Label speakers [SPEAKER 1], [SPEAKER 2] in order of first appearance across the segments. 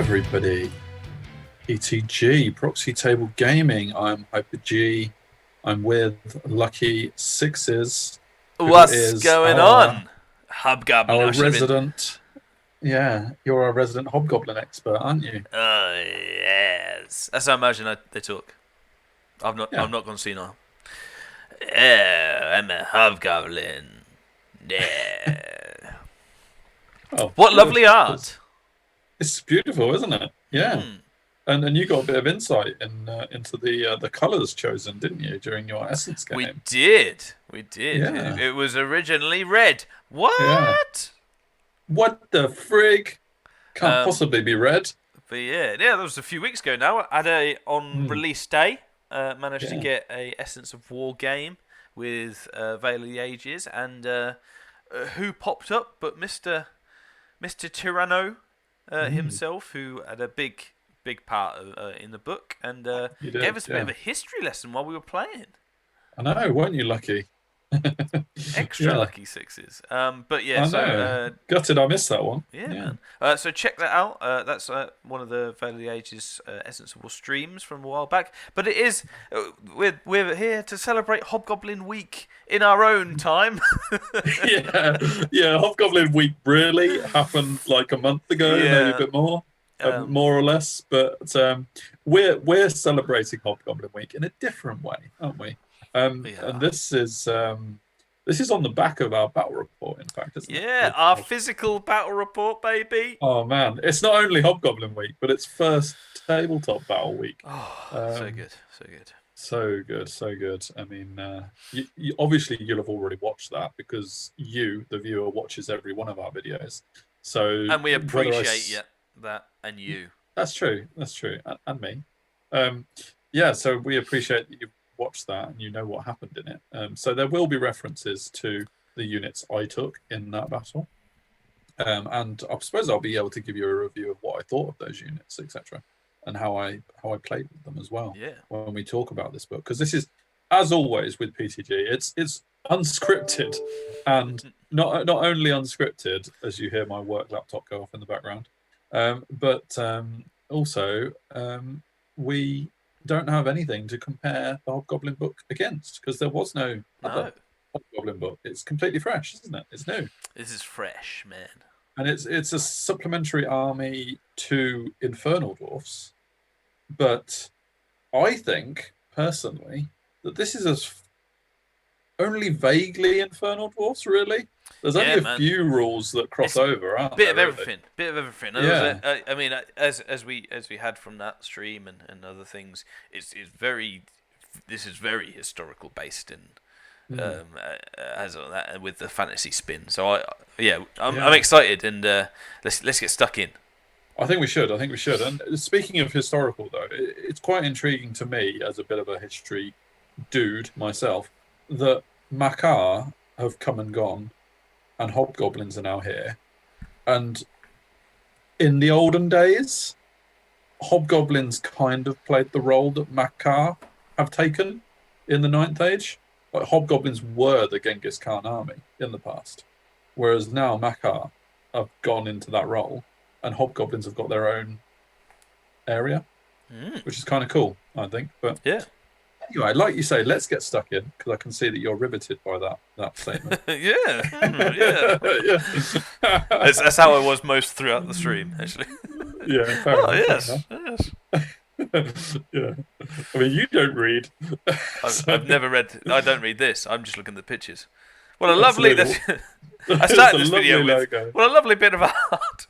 [SPEAKER 1] everybody. PTG, Proxy Table Gaming. I'm Hyper G. I'm with Lucky Sixes.
[SPEAKER 2] What's going on? Hobgoblin.
[SPEAKER 1] Our resident. Yeah, you're our resident Hobgoblin expert, aren't you?
[SPEAKER 2] Yes. That's how I imagine they talk. I'm not going to see now. I'm a Hobgoblin. Yeah.
[SPEAKER 1] Oh,
[SPEAKER 2] what
[SPEAKER 1] good.
[SPEAKER 2] lovely art.
[SPEAKER 1] It's beautiful, isn't it? Yeah. And you got a bit of insight into the colours chosen, didn't you, during your Essence game?
[SPEAKER 2] We did.
[SPEAKER 1] Yeah.
[SPEAKER 2] It was originally red. What?
[SPEAKER 1] Yeah. What the frig? Can't possibly be red.
[SPEAKER 2] But yeah, that was a few weeks ago now. I had on release day, managed to get a Essence of War game with Veil of the Ages, and who popped up but Mr. Tyranno himself, who had a big part in the book, and gave us a bit of a history lesson while we were playing.
[SPEAKER 1] I know, weren't you lucky?
[SPEAKER 2] Extra lucky sixes. But yeah, so
[SPEAKER 1] gutted I missed that one.
[SPEAKER 2] Yeah. Man. So check that out. That's one of the Veil of the Ages Essence of War streams from a while back. But it is we're here to celebrate Hobgoblin Week in our own time.
[SPEAKER 1] yeah. Hobgoblin Week really happened like a month ago, maybe a bit more. More or less, but we're celebrating Hobgoblin Week in a different way, aren't we? And this is on the back of our battle report, in fact, isn't it?
[SPEAKER 2] Yeah, our physical battle report, baby.
[SPEAKER 1] Oh man, it's not only Hobgoblin Week, but it's first tabletop battle week.
[SPEAKER 2] Oh, so good. I mean, you obviously you'll have already watched that because you, the viewer, watches every one of our videos. So and we appreciate that and you.
[SPEAKER 1] That's true, and me. So we appreciate that you've watched that and you know what happened in it. So there will be references to the units I took in that battle, and I suppose I'll be able to give you a review of what I thought of those units, etc., and how I played with them as well.
[SPEAKER 2] Yeah.
[SPEAKER 1] When we talk about this book, because this is, as always with PTG, it's unscripted, and not only unscripted, as you hear my work laptop go off in the background, but also we don't have anything to compare the Hobgoblin book against because there was no other Hobgoblin book. It's completely fresh, isn't it? It's new.
[SPEAKER 2] This is fresh, man.
[SPEAKER 1] And it's a supplementary army to Infernal Dwarfs, but I think personally that this is only vaguely Infernal Dwarfs, really. There's only a few rules that cross over, aren't there?
[SPEAKER 2] Bit of everything.
[SPEAKER 1] Yeah.
[SPEAKER 2] I mean, as we had from that stream and other things, this is very historical based in with the fantasy spin. So I'm excited, and let's get stuck in.
[SPEAKER 1] I think we should. And speaking of historical, though, it's quite intriguing to me as a bit of a history dude myself that Makar have come and gone, and Hobgoblins are now here. And in the olden days, Hobgoblins kind of played the role that Makar have taken in the Ninth Age. Like Hobgoblins were the Genghis Khan army in the past, whereas now Makar have gone into that role, and Hobgoblins have got their own area, which is kind of cool, I think. But
[SPEAKER 2] yeah.
[SPEAKER 1] Anyway, like you say, let's get stuck in because I can see that you're riveted by that statement.
[SPEAKER 2] Yeah. That's how I was most throughout the stream, actually.
[SPEAKER 1] Yeah. Fair enough.
[SPEAKER 2] Yes.
[SPEAKER 1] Yeah. I mean, you don't read.
[SPEAKER 2] I've never read. I don't read this. I'm just looking at the pictures. What a lovely. I started this video with. What a lovely bit of art.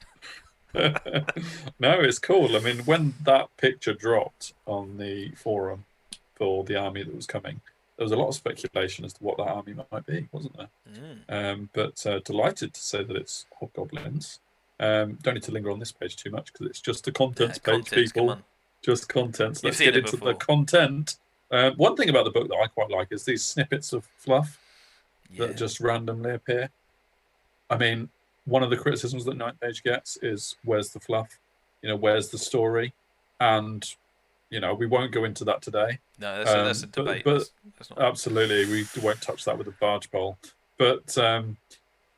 [SPEAKER 1] No, it's cool. I mean, when that picture dropped on the forum for the army that was coming, there was a lot of speculation as to what that army might be, wasn't there? But delighted to say that it's Hobgoblins. Don't need to linger on this page too much because it's just a contents page, people. Just contents. Let's get into the content. One thing about the book that I quite like is these snippets of fluff that just randomly appear. I mean, one of the criticisms that Ninth Age gets is where's the fluff? Where's the story? And we won't go into that today.
[SPEAKER 2] No, that's a debate.
[SPEAKER 1] But that's not... Absolutely, we won't touch that with a barge pole. But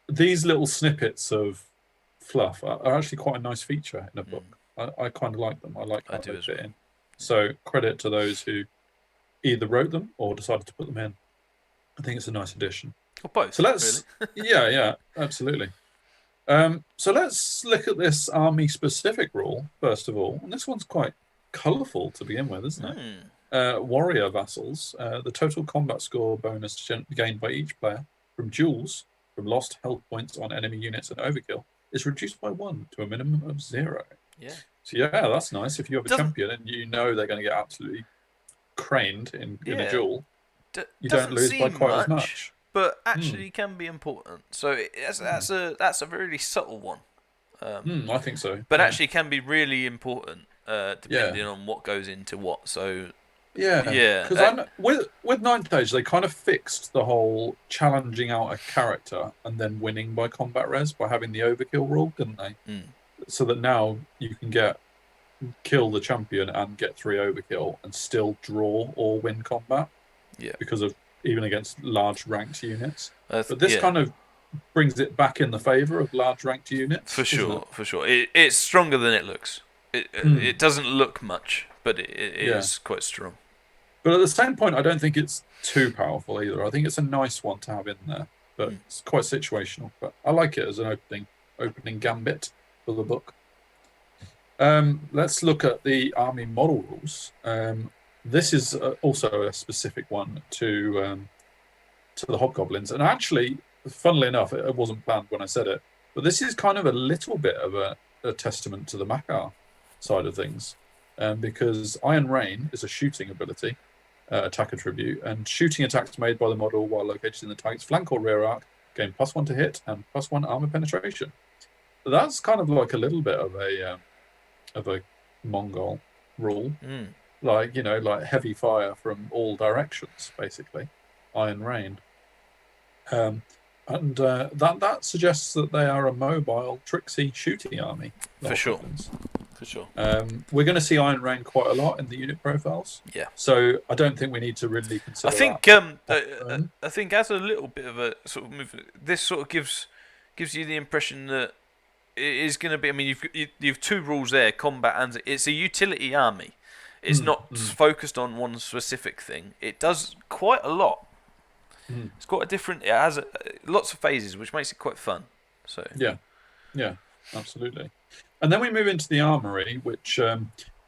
[SPEAKER 1] these little snippets of fluff are actually quite a nice feature in a book. I kind of like them. I like
[SPEAKER 2] I
[SPEAKER 1] how
[SPEAKER 2] do
[SPEAKER 1] they
[SPEAKER 2] as
[SPEAKER 1] fit
[SPEAKER 2] well.
[SPEAKER 1] in. So credit to those who either wrote them or decided to put them in. I think it's a nice addition.
[SPEAKER 2] Or both.
[SPEAKER 1] So let's,
[SPEAKER 2] really.
[SPEAKER 1] yeah, absolutely. So let's look at this army-specific rule first of all, and this one's quite colourful to begin with, isn't it? Warrior vassals. The total combat score bonus gained by each player from duels, from lost health points on enemy units and overkill, is reduced by 1 to a minimum of 0.
[SPEAKER 2] Yeah.
[SPEAKER 1] So yeah, that's nice. If you have a champion and you know they're going to get absolutely craned in a duel, you don't lose by quite as much.
[SPEAKER 2] But actually can be important. So that's a really subtle one.
[SPEAKER 1] I think so.
[SPEAKER 2] But actually can be really important depending on what goes into what. So
[SPEAKER 1] because with Ninth Age they kind of fixed the whole challenging out a character and then winning by combat res by having the overkill rule, didn't they? So that now you can kill the champion and get 3 overkill and still draw or win combat.
[SPEAKER 2] Yeah.
[SPEAKER 1] Because of even against large ranked units. But this kind of brings it back in the favour of large ranked units.
[SPEAKER 2] For sure. It's stronger than it looks. It doesn't look much, but it is quite strong.
[SPEAKER 1] But at the same point, I don't think it's too powerful either. I think it's a nice one to have in there, but it's quite situational. But I like it as an opening gambit for the book. Let's look at the army model rules. This is also a specific one to the Hobgoblins. And actually, funnily enough, it wasn't planned when I said it, but this is kind of a little bit of a testament to the Macaw side of things. Because Iron Rain is a shooting ability, attack attribute, and shooting attacks made by the model while located in the target's flank or rear arc gain +1 to hit and +1 armor penetration. So that's kind of like a little bit of a Mongol rule. Like heavy fire from all directions, basically. Iron Rain. And that suggests that they are a mobile, tricksy shooting army.
[SPEAKER 2] For sure.
[SPEAKER 1] We're going to see Iron Rain quite a lot in the unit profiles.
[SPEAKER 2] Yeah.
[SPEAKER 1] So I don't think we need to really consider.
[SPEAKER 2] I think as a little bit of a sort of movement, this sort of gives you the impression that it is going to be. I mean, you've 2 rules there: combat and it's a utility army. It's not focused on one specific thing. It does quite a lot. It's quite a different. It has lots of phases, which makes it quite fun. So
[SPEAKER 1] yeah, absolutely. And then we move into the armory, which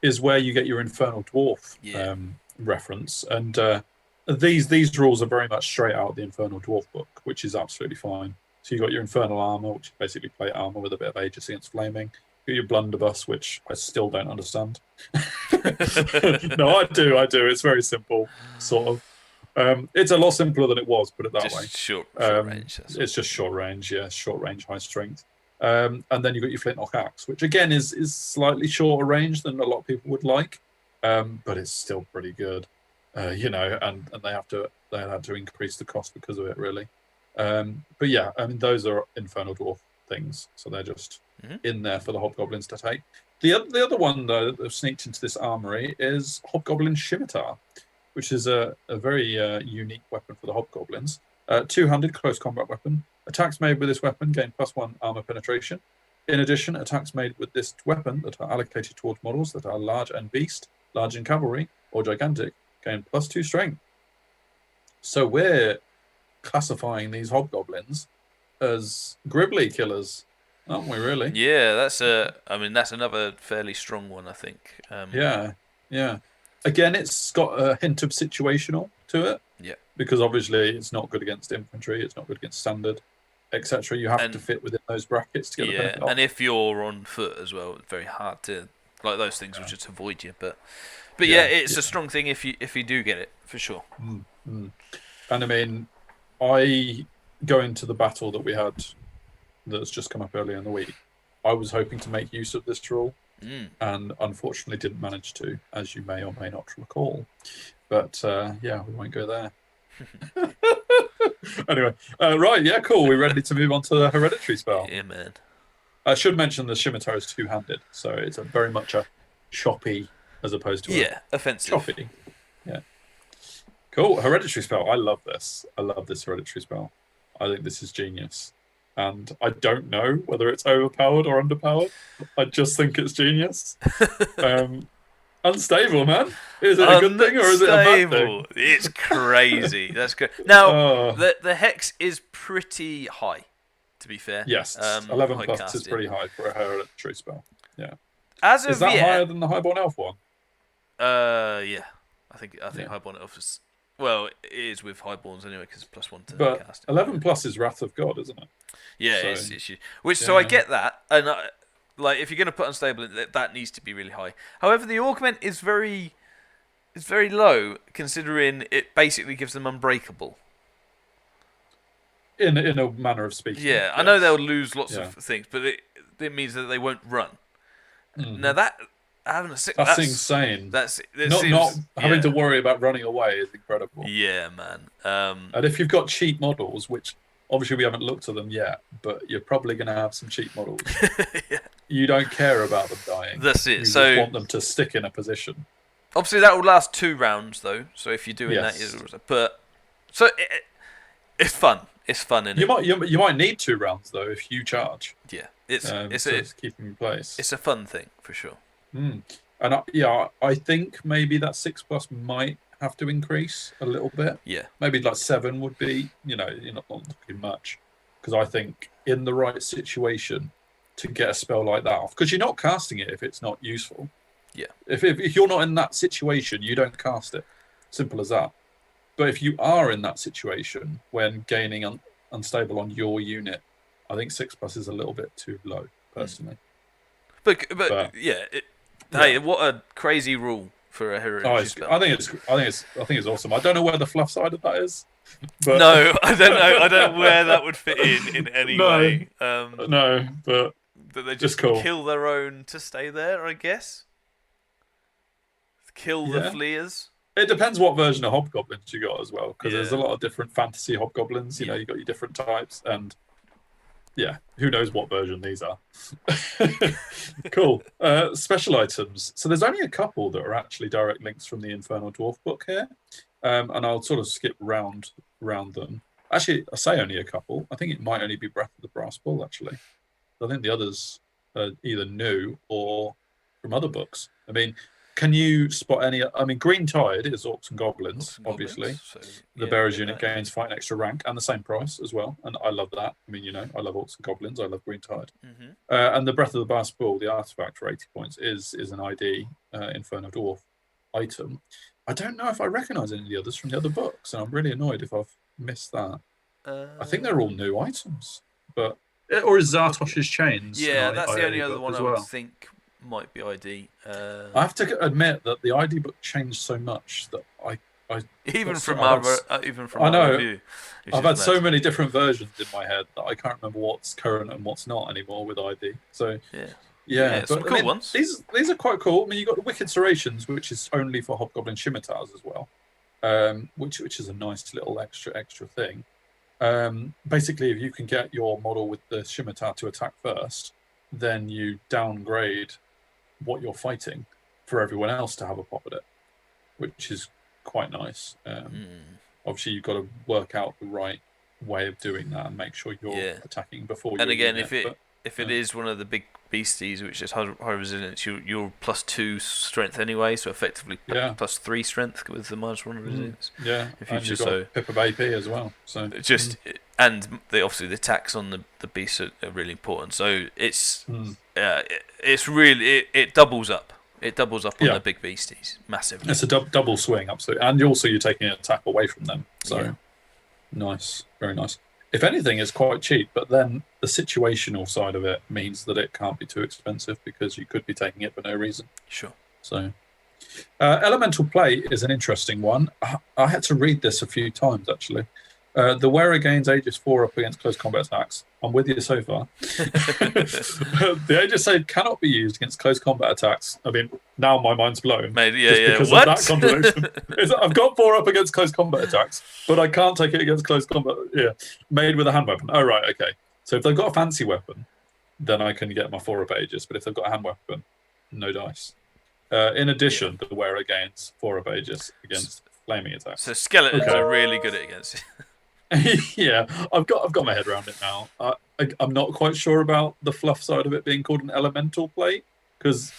[SPEAKER 1] is where you get your Infernal Dwarf reference. And these rules are very much straight out of the Infernal Dwarf book, which is absolutely fine. So you got your Infernal Armor, which is basically plate armor with a bit of Aegis against flaming. You got your Blunderbuss, which I still don't understand. No, I do. It's very simple, sort of. It's a lot simpler than it was, put it that way.
[SPEAKER 2] Short range.
[SPEAKER 1] It's just short range, short range, high strength. And then you've got your Flintlock Axe, which again is slightly shorter range than a lot of people would like, but it's still pretty good, and they had to increase the cost because of it, really. But yeah, I mean, those are Infernal Dwarf things, so they're just in there for the Hobgoblins to take. The other one, though, that they've sneaked into this armory is Hobgoblin Scimitar, which is a very unique weapon for the Hobgoblins. 200 close combat weapon. Attacks made with this weapon gain +1 armor penetration. In addition, attacks made with this weapon that are allocated towards models that are large and beast, large in cavalry, or gigantic gain +2 strength. So we're classifying these Hobgoblins as Gribbly killers, aren't we, really?
[SPEAKER 2] Yeah, that's another fairly strong one, I think.
[SPEAKER 1] Yeah. Again, it's got a hint of situational to it.
[SPEAKER 2] Yeah.
[SPEAKER 1] Because obviously it's not good against infantry, it's not good against standard, etc. You have to fit within those brackets to get the benefit.
[SPEAKER 2] And if you're on foot as well, it's very hard to those things will just avoid you. But it's a strong thing if you do get it, for sure.
[SPEAKER 1] And I mean, I go into the battle that we had that's just come up earlier in the week. I was hoping to make use of this rule, and unfortunately didn't manage to, as you may or may not recall. But we won't go there. Anyway, right, yeah, cool. We're ready to move on to the hereditary spell.
[SPEAKER 2] Yeah, man.
[SPEAKER 1] I should mention the Scimitar is 2-handed, so it's very much a choppy as opposed to
[SPEAKER 2] offensive.
[SPEAKER 1] Choppy. Yeah. Cool. Hereditary spell. I love this. I love this hereditary spell. I think this is genius. and I don't know whether it's overpowered or underpowered. I just think it's genius. Unstable, man. Is it a good thing or is it a bad thing?
[SPEAKER 2] It's crazy. That's good. Now, the hex is pretty high, to be fair.
[SPEAKER 1] Yes, 11 plus is pretty high for a hereditary spell. Yeah. Is that higher than the Highborn Elf one?
[SPEAKER 2] Yeah. I think Highborn Elf is... Well, it is with Highborns anyway, because +1 to cast.
[SPEAKER 1] 11 plus is Wrath of God, isn't it?
[SPEAKER 2] Yeah, so, it's which, so I get that, and like if you're going to put unstable, that needs to be really high. However, the augment is very low, considering it basically gives them unbreakable.
[SPEAKER 1] In a manner of speaking.
[SPEAKER 2] Yeah, yes. I know they'll lose lots of things, but it means that they won't run. Now having
[SPEAKER 1] that's insane.
[SPEAKER 2] That
[SPEAKER 1] not having to worry about running away is incredible.
[SPEAKER 2] Yeah, man.
[SPEAKER 1] And if you've got cheap models, which obviously we haven't looked at them yet, but you're probably going to have some cheap models.
[SPEAKER 2] Yeah.
[SPEAKER 1] You don't care about them dying.
[SPEAKER 2] That's it.
[SPEAKER 1] You just want them to stick in a position.
[SPEAKER 2] Obviously, that will last 2 rounds though. So if you're doing that, it's fun. It's fun, isn't it?
[SPEAKER 1] You might need 2 rounds though if you charge.
[SPEAKER 2] Yeah, it's
[SPEAKER 1] keep them in place.
[SPEAKER 2] It's a fun thing for sure.
[SPEAKER 1] And I think maybe that 6 plus might have to increase a little bit.
[SPEAKER 2] Yeah,
[SPEAKER 1] maybe like 7 would be. You're not looking much, because I think in the right situation to get a spell like that off, because you're not casting it if it's not useful.
[SPEAKER 2] Yeah.
[SPEAKER 1] If you're not in that situation, you don't cast it. Simple as that. But if you are in that situation when gaining unstable on your unit, I think 6 plus is a little bit too low, personally.
[SPEAKER 2] But yeah. Hey, what a crazy rule for a hereditary spell.
[SPEAKER 1] I think it's awesome. I don't know where the fluff side of that is. But...
[SPEAKER 2] No, I don't know. I don't know where that would fit in any way.
[SPEAKER 1] No, but
[SPEAKER 2] that they just kill their own to stay there, I guess. Kill the fleers.
[SPEAKER 1] It depends what version of hobgoblins you got as well, because there's a lot of different fantasy hobgoblins. You know, you got your different types, and who knows what version these are. Cool. Special items. So there's only a couple that are actually direct links from the Infernal Dwarf book here, and I'll sort of skip round them. Actually, I say only a couple. I think it might only be Breath of the Brass Bull, actually. I think the others are either new or from other books. I mean, can you spot any? I mean, Green Tide is Orcs and Goblins, obviously. So, the Bearers unit gains fight extra rank and the same price as well. And I love that. I mean, I love Orcs and Goblins. I love Green Tide. And the Breath of the Brass Bull, the artifact for 80 points, is an ID Inferno Dwarf item. I don't know if I recognise any of the others from the other books, and I'm really annoyed if I've missed that. I think they're all new items, but or is Zartosh's Chains?
[SPEAKER 2] Yeah, that's the only other one I would think might be ID.
[SPEAKER 1] I have to admit that the ID book changed so much that I
[SPEAKER 2] even from our review.
[SPEAKER 1] I've had so many different versions in my head that I can't remember what's current and what's not anymore with ID. So but
[SPEAKER 2] some cool ones.
[SPEAKER 1] These are quite cool. I mean, you've got the Wicked Serrations, which is only for Hobgoblin Scimitars as well, which is a nice little extra thing. Basically, if you can get your model with the Scimitar to attack first, then you downgrade what you're fighting for everyone else to have a pop at it, which is quite nice. Obviously, you've got to work out the right way of doing that and make sure you're attacking before you.
[SPEAKER 2] And again, if it is one of the big beasties, which is high resilience, you're +2 strength anyway, so effectively +3 strength with the -1 resilience.
[SPEAKER 1] If you've got Pip of AP as well. So
[SPEAKER 2] and obviously the attacks on the beasts are really important. So it's really it doubles up. It doubles up on the big beasties massively.
[SPEAKER 1] It's a double swing, absolutely, and also you're taking an attack away from them. So nice, very nice. If anything, it's quite cheap, but then the situational side of it means that it can't be too expensive because you could be taking it for no reason.
[SPEAKER 2] Sure.
[SPEAKER 1] So, elemental play is an interesting one. I had to read this a few times, actually. The wearer gains Aegis 4 up against close combat attacks. I'm with you so far. The Aegis save cannot be used against close combat attacks. I mean, now my mind's blown. Because of that contradiction. I've got 4 up against close combat attacks, but I can't take it against close combat. Made with a hand weapon. Oh, right, okay. So if they've got a fancy weapon, then I can get my 4 up Aegis. But if they've got a hand weapon, no dice. In addition, the wearer gains 4 up Aegis against flaming attacks.
[SPEAKER 2] So skeletons are really good at against it.
[SPEAKER 1] Yeah, I've got my head around it now. I'm not quite sure about the fluff side of it being called an elemental plate because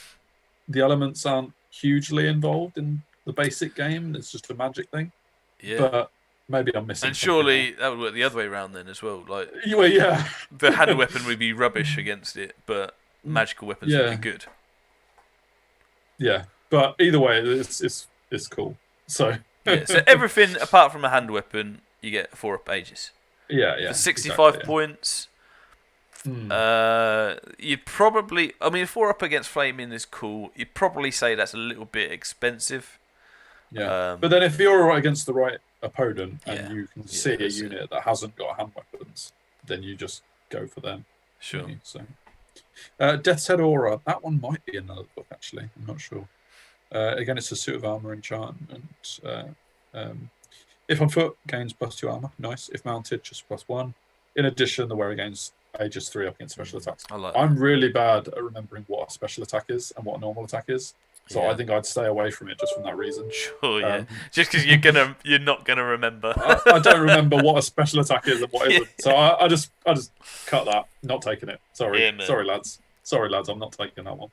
[SPEAKER 1] the elements aren't hugely involved in the basic game. It's just a magic thing.
[SPEAKER 2] Yeah.
[SPEAKER 1] But maybe I'm missing
[SPEAKER 2] And
[SPEAKER 1] something
[SPEAKER 2] surely that would work the other way around then as well. Like,
[SPEAKER 1] well, yeah.
[SPEAKER 2] the hand weapon would be rubbish against it, but magical weapons would be good.
[SPEAKER 1] Yeah, but either way, it's cool. So
[SPEAKER 2] yeah, so everything apart from a hand weapon, you get 4-up Aegis.
[SPEAKER 1] Yeah,
[SPEAKER 2] For 65
[SPEAKER 1] exactly,
[SPEAKER 2] points, you'd probably... I mean, 4-up against Flaming is cool. You'd probably say that's a little bit expensive.
[SPEAKER 1] Yeah, but then if you're right against the right opponent and you can see a unit that hasn't got hand weapons, then you just go for them.
[SPEAKER 2] Sure.
[SPEAKER 1] So, Death's Head Aura, that one might be another book, actually. I'm not sure. Again, it's a suit of armor enchantment. If on foot, gains +2 armor. Nice. If mounted, just +1. In addition, the wearer gains Aegis 3 up against special attacks. I'm really bad at remembering what a special attack is and what a normal attack is. So I think I'd stay away from it just from that reason.
[SPEAKER 2] Sure, yeah. Just because you're not gonna remember.
[SPEAKER 1] I don't remember what a special attack is and what isn't. So I just cut that. Not taking it. Sorry, sorry lads. Sorry lads, I'm not taking that one.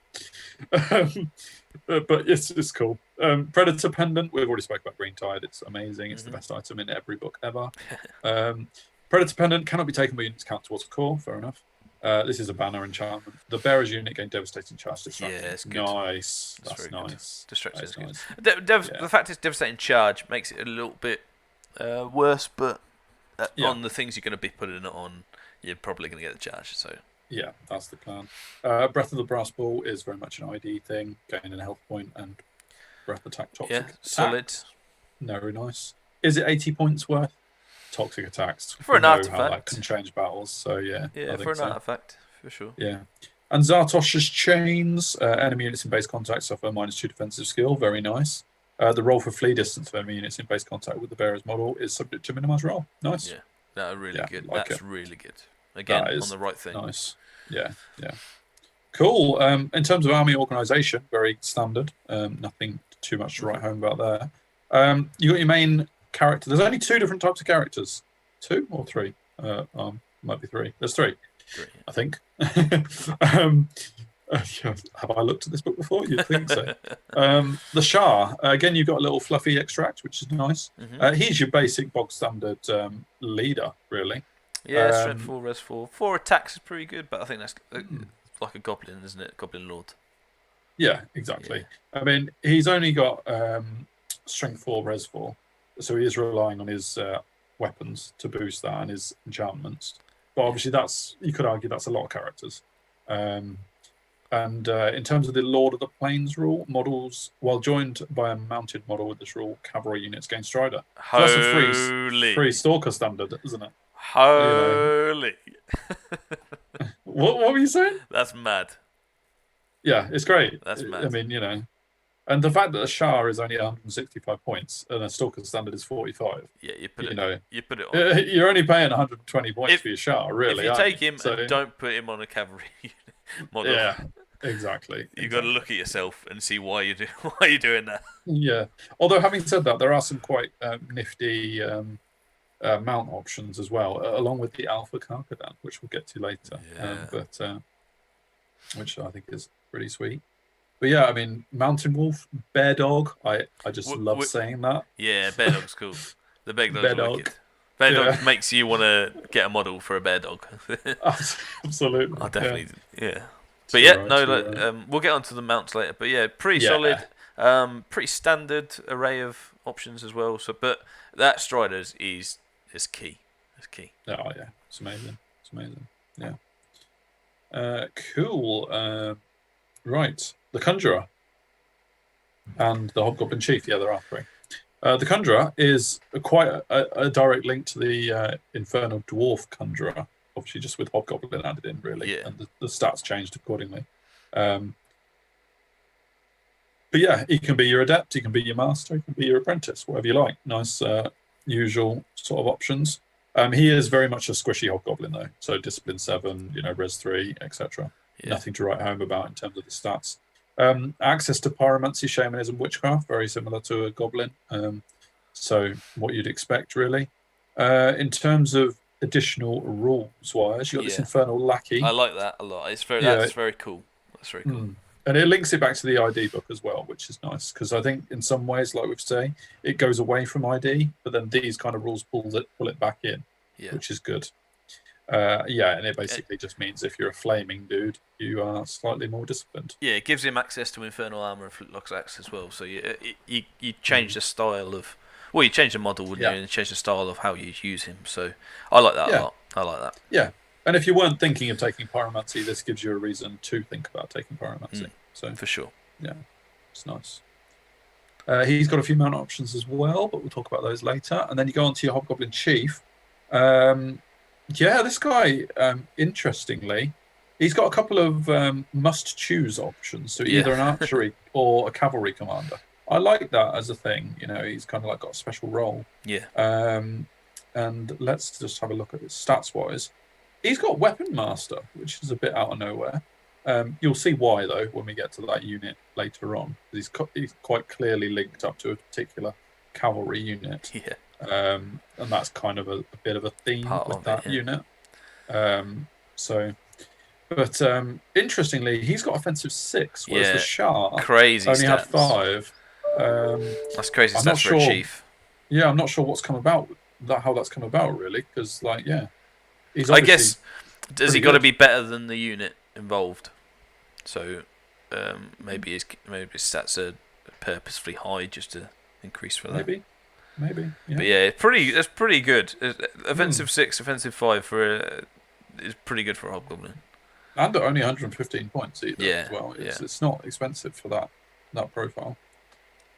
[SPEAKER 1] But it's cool. Predator Pendant. We've already spoke about Green Tide. It's amazing. It's the best item in every book ever. Predator Pendant cannot be taken by units count towards a core. Fair enough. This is a banner enchantment. The bearer's unit gain devastating charge. Distraction. Yeah, it's good. Nice. That's nice.
[SPEAKER 2] Distraction is good. The fact it's devastating charge makes it a little bit worse, but on the things you're going to be putting it on, you're probably going to get the charge. So
[SPEAKER 1] yeah, that's the plan. Breath of the Brass Ball is very much an ID thing, gaining a health point and breath attack toxic.
[SPEAKER 2] Yeah, solid.
[SPEAKER 1] Very nice. Is it 80 points worth? Toxic attacks
[SPEAKER 2] for an artifact.
[SPEAKER 1] How that can change battles. So yeah,
[SPEAKER 2] for an artifact for sure.
[SPEAKER 1] Yeah, and Zartosh's Chains. Enemy units in base contact suffer -2 defensive skill. Very nice. The roll for flee distance for enemy units in base contact with the bearer's model is subject to minimize roll. Nice.
[SPEAKER 2] Yeah, that's really good. That's really good. Again, on the right thing.
[SPEAKER 1] Nice. Yeah. Cool. In terms of army organization, very standard. Nothing too much to write home about there. You got your main character. There's only 2 different types of characters. 2 or 3? Might be 3. There's 3. I think. Have I looked at this book before? You'd think so. The Shah. Again, you've got a little fluffy extract, which is nice. He's your basic bog standard leader, really.
[SPEAKER 2] Yeah, strength 4, res 4. 4 attacks is pretty good, but I think that's like a goblin, isn't it? Goblin Lord.
[SPEAKER 1] Yeah, exactly. Yeah. I mean, he's only got strength 4, res 4. So he is relying on his weapons to boost that and his enchantments. But obviously, you could argue that's a lot of characters. And in terms of the Lord of the Plains rule, models, while joined by a mounted model with this rule, cavalry units gain Strider. So that's a free Stalker standard, isn't it?
[SPEAKER 2] Holy.
[SPEAKER 1] What were you saying?
[SPEAKER 2] That's mad.
[SPEAKER 1] Yeah, it's great.
[SPEAKER 2] That's mad.
[SPEAKER 1] I mean, and the fact that a Shah is only 165 points and a Stalker standard is 45.
[SPEAKER 2] Yeah, you put it on.
[SPEAKER 1] You're only paying 120 points for your Shah, really.
[SPEAKER 2] If you take him and don't put him on a cavalry model.
[SPEAKER 1] Yeah, exactly.
[SPEAKER 2] You've got to look at yourself and see why you're doing that.
[SPEAKER 1] Yeah. Although, having said that, there are some quite nifty mount options as well, along with the Alpha Karakoram, which we'll get to later.
[SPEAKER 2] Yeah.
[SPEAKER 1] Which I think is pretty sweet. But yeah, I mean, Mountain Wolf, Bear Dog. I just love saying that.
[SPEAKER 2] Yeah, Bear Dog's cool. The Bear Dog's wicked. Bear Dog makes you want to get a model for a Bear Dog.
[SPEAKER 1] Absolutely.
[SPEAKER 2] I definitely, yeah. But we'll get onto the mounts later. But yeah, pretty solid. Pretty standard array of options as well. So, but that Striders is key. It's key.
[SPEAKER 1] Oh yeah, it's amazing. Yeah. Cool. Right. The Conjurer and the Hobgoblin Chief. Yeah, there are 3. The Conjurer is quite a direct link to the Infernal Dwarf Conjurer, obviously just with Hobgoblin added in, really, and the stats changed accordingly. But yeah, he can be your adept, he can be your master, he can be your apprentice, whatever you like. Nice, usual sort of options. He is very much a squishy Hobgoblin, though. So Discipline 7, res 3, etc. Yeah. Nothing to write home about in terms of the stats. Access to pyromancy, shamanism, witchcraft, very similar to a goblin. So what you'd expect, really. In terms of additional rules-wise, you got this Infernal Lackey.
[SPEAKER 2] I like that a lot. That's very cool. That's very cool.
[SPEAKER 1] And it links it back to the ID book as well, which is nice, because I think in some ways, like we've said, it goes away from ID, but then these kind of rules pull it back in, which is good. And it basically just means if you're a flaming dude, you are slightly more disciplined.
[SPEAKER 2] Yeah, it gives him access to infernal armor and flintlock axe as well. So you change the style of, well, you change the model, wouldn't you? And change the style of how you use him. So I like that a lot. I like that.
[SPEAKER 1] Yeah, and if you weren't thinking of taking pyromancy, this gives you a reason to think about taking pyromancy. So
[SPEAKER 2] for sure.
[SPEAKER 1] Yeah, it's nice. He's got a few mount options as well, but we'll talk about those later. And then you go on to your Hobgoblin Chief. This guy, interestingly, he's got a couple of must-choose options. So either an archery or a cavalry commander. I like that as a thing. He's kind of like got a special role.
[SPEAKER 2] Yeah.
[SPEAKER 1] And let's just have a look at his stats-wise. He's got Weapon Master, which is a bit out of nowhere. You'll see why, though, when we get to that unit later on. He's quite clearly linked up to a particular cavalry unit.
[SPEAKER 2] Yeah.
[SPEAKER 1] And that's kind of a bit of a theme with that unit. But interestingly, he's got offensive 6, whereas the Shark only had 5.
[SPEAKER 2] That's crazy stats for a chief.
[SPEAKER 1] Yeah, I'm not sure what's come about how that's come about, really, because he's.
[SPEAKER 2] I guess has he got to be better than the unit involved? So maybe his stats are purposefully high just to increase for that.
[SPEAKER 1] Maybe. Yeah.
[SPEAKER 2] But that's pretty good. Offensive 6, offensive 5 is pretty good for a Hobgoblin.
[SPEAKER 1] And at only 115 points either as well. It's not expensive for that profile.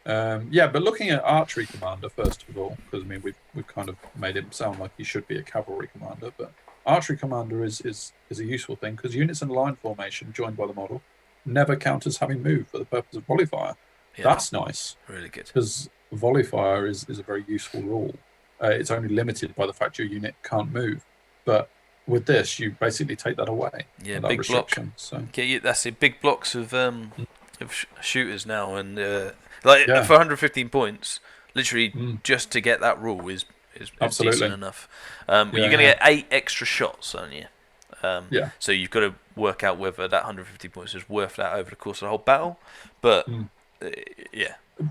[SPEAKER 1] But looking at Archery Commander first of all, because we've kind of made him sound like he should be a Cavalry Commander, but Archery Commander is a useful thing because units in line formation joined by the model never count as having moved for the purpose of volley fire. Yeah. That's nice.
[SPEAKER 2] Really good.
[SPEAKER 1] Because volley fire is a very useful rule. It's only limited by the fact your unit can't move, but with this, you basically take that away.
[SPEAKER 2] Yeah, big block.
[SPEAKER 1] So.
[SPEAKER 2] That's it. Big blocks of shooters now, and for 115 points, literally just to get that rule is decent enough. But you're going to get 8 extra shots, aren't you? So you've got to work out whether that 150 points is worth that over the course of the whole battle. But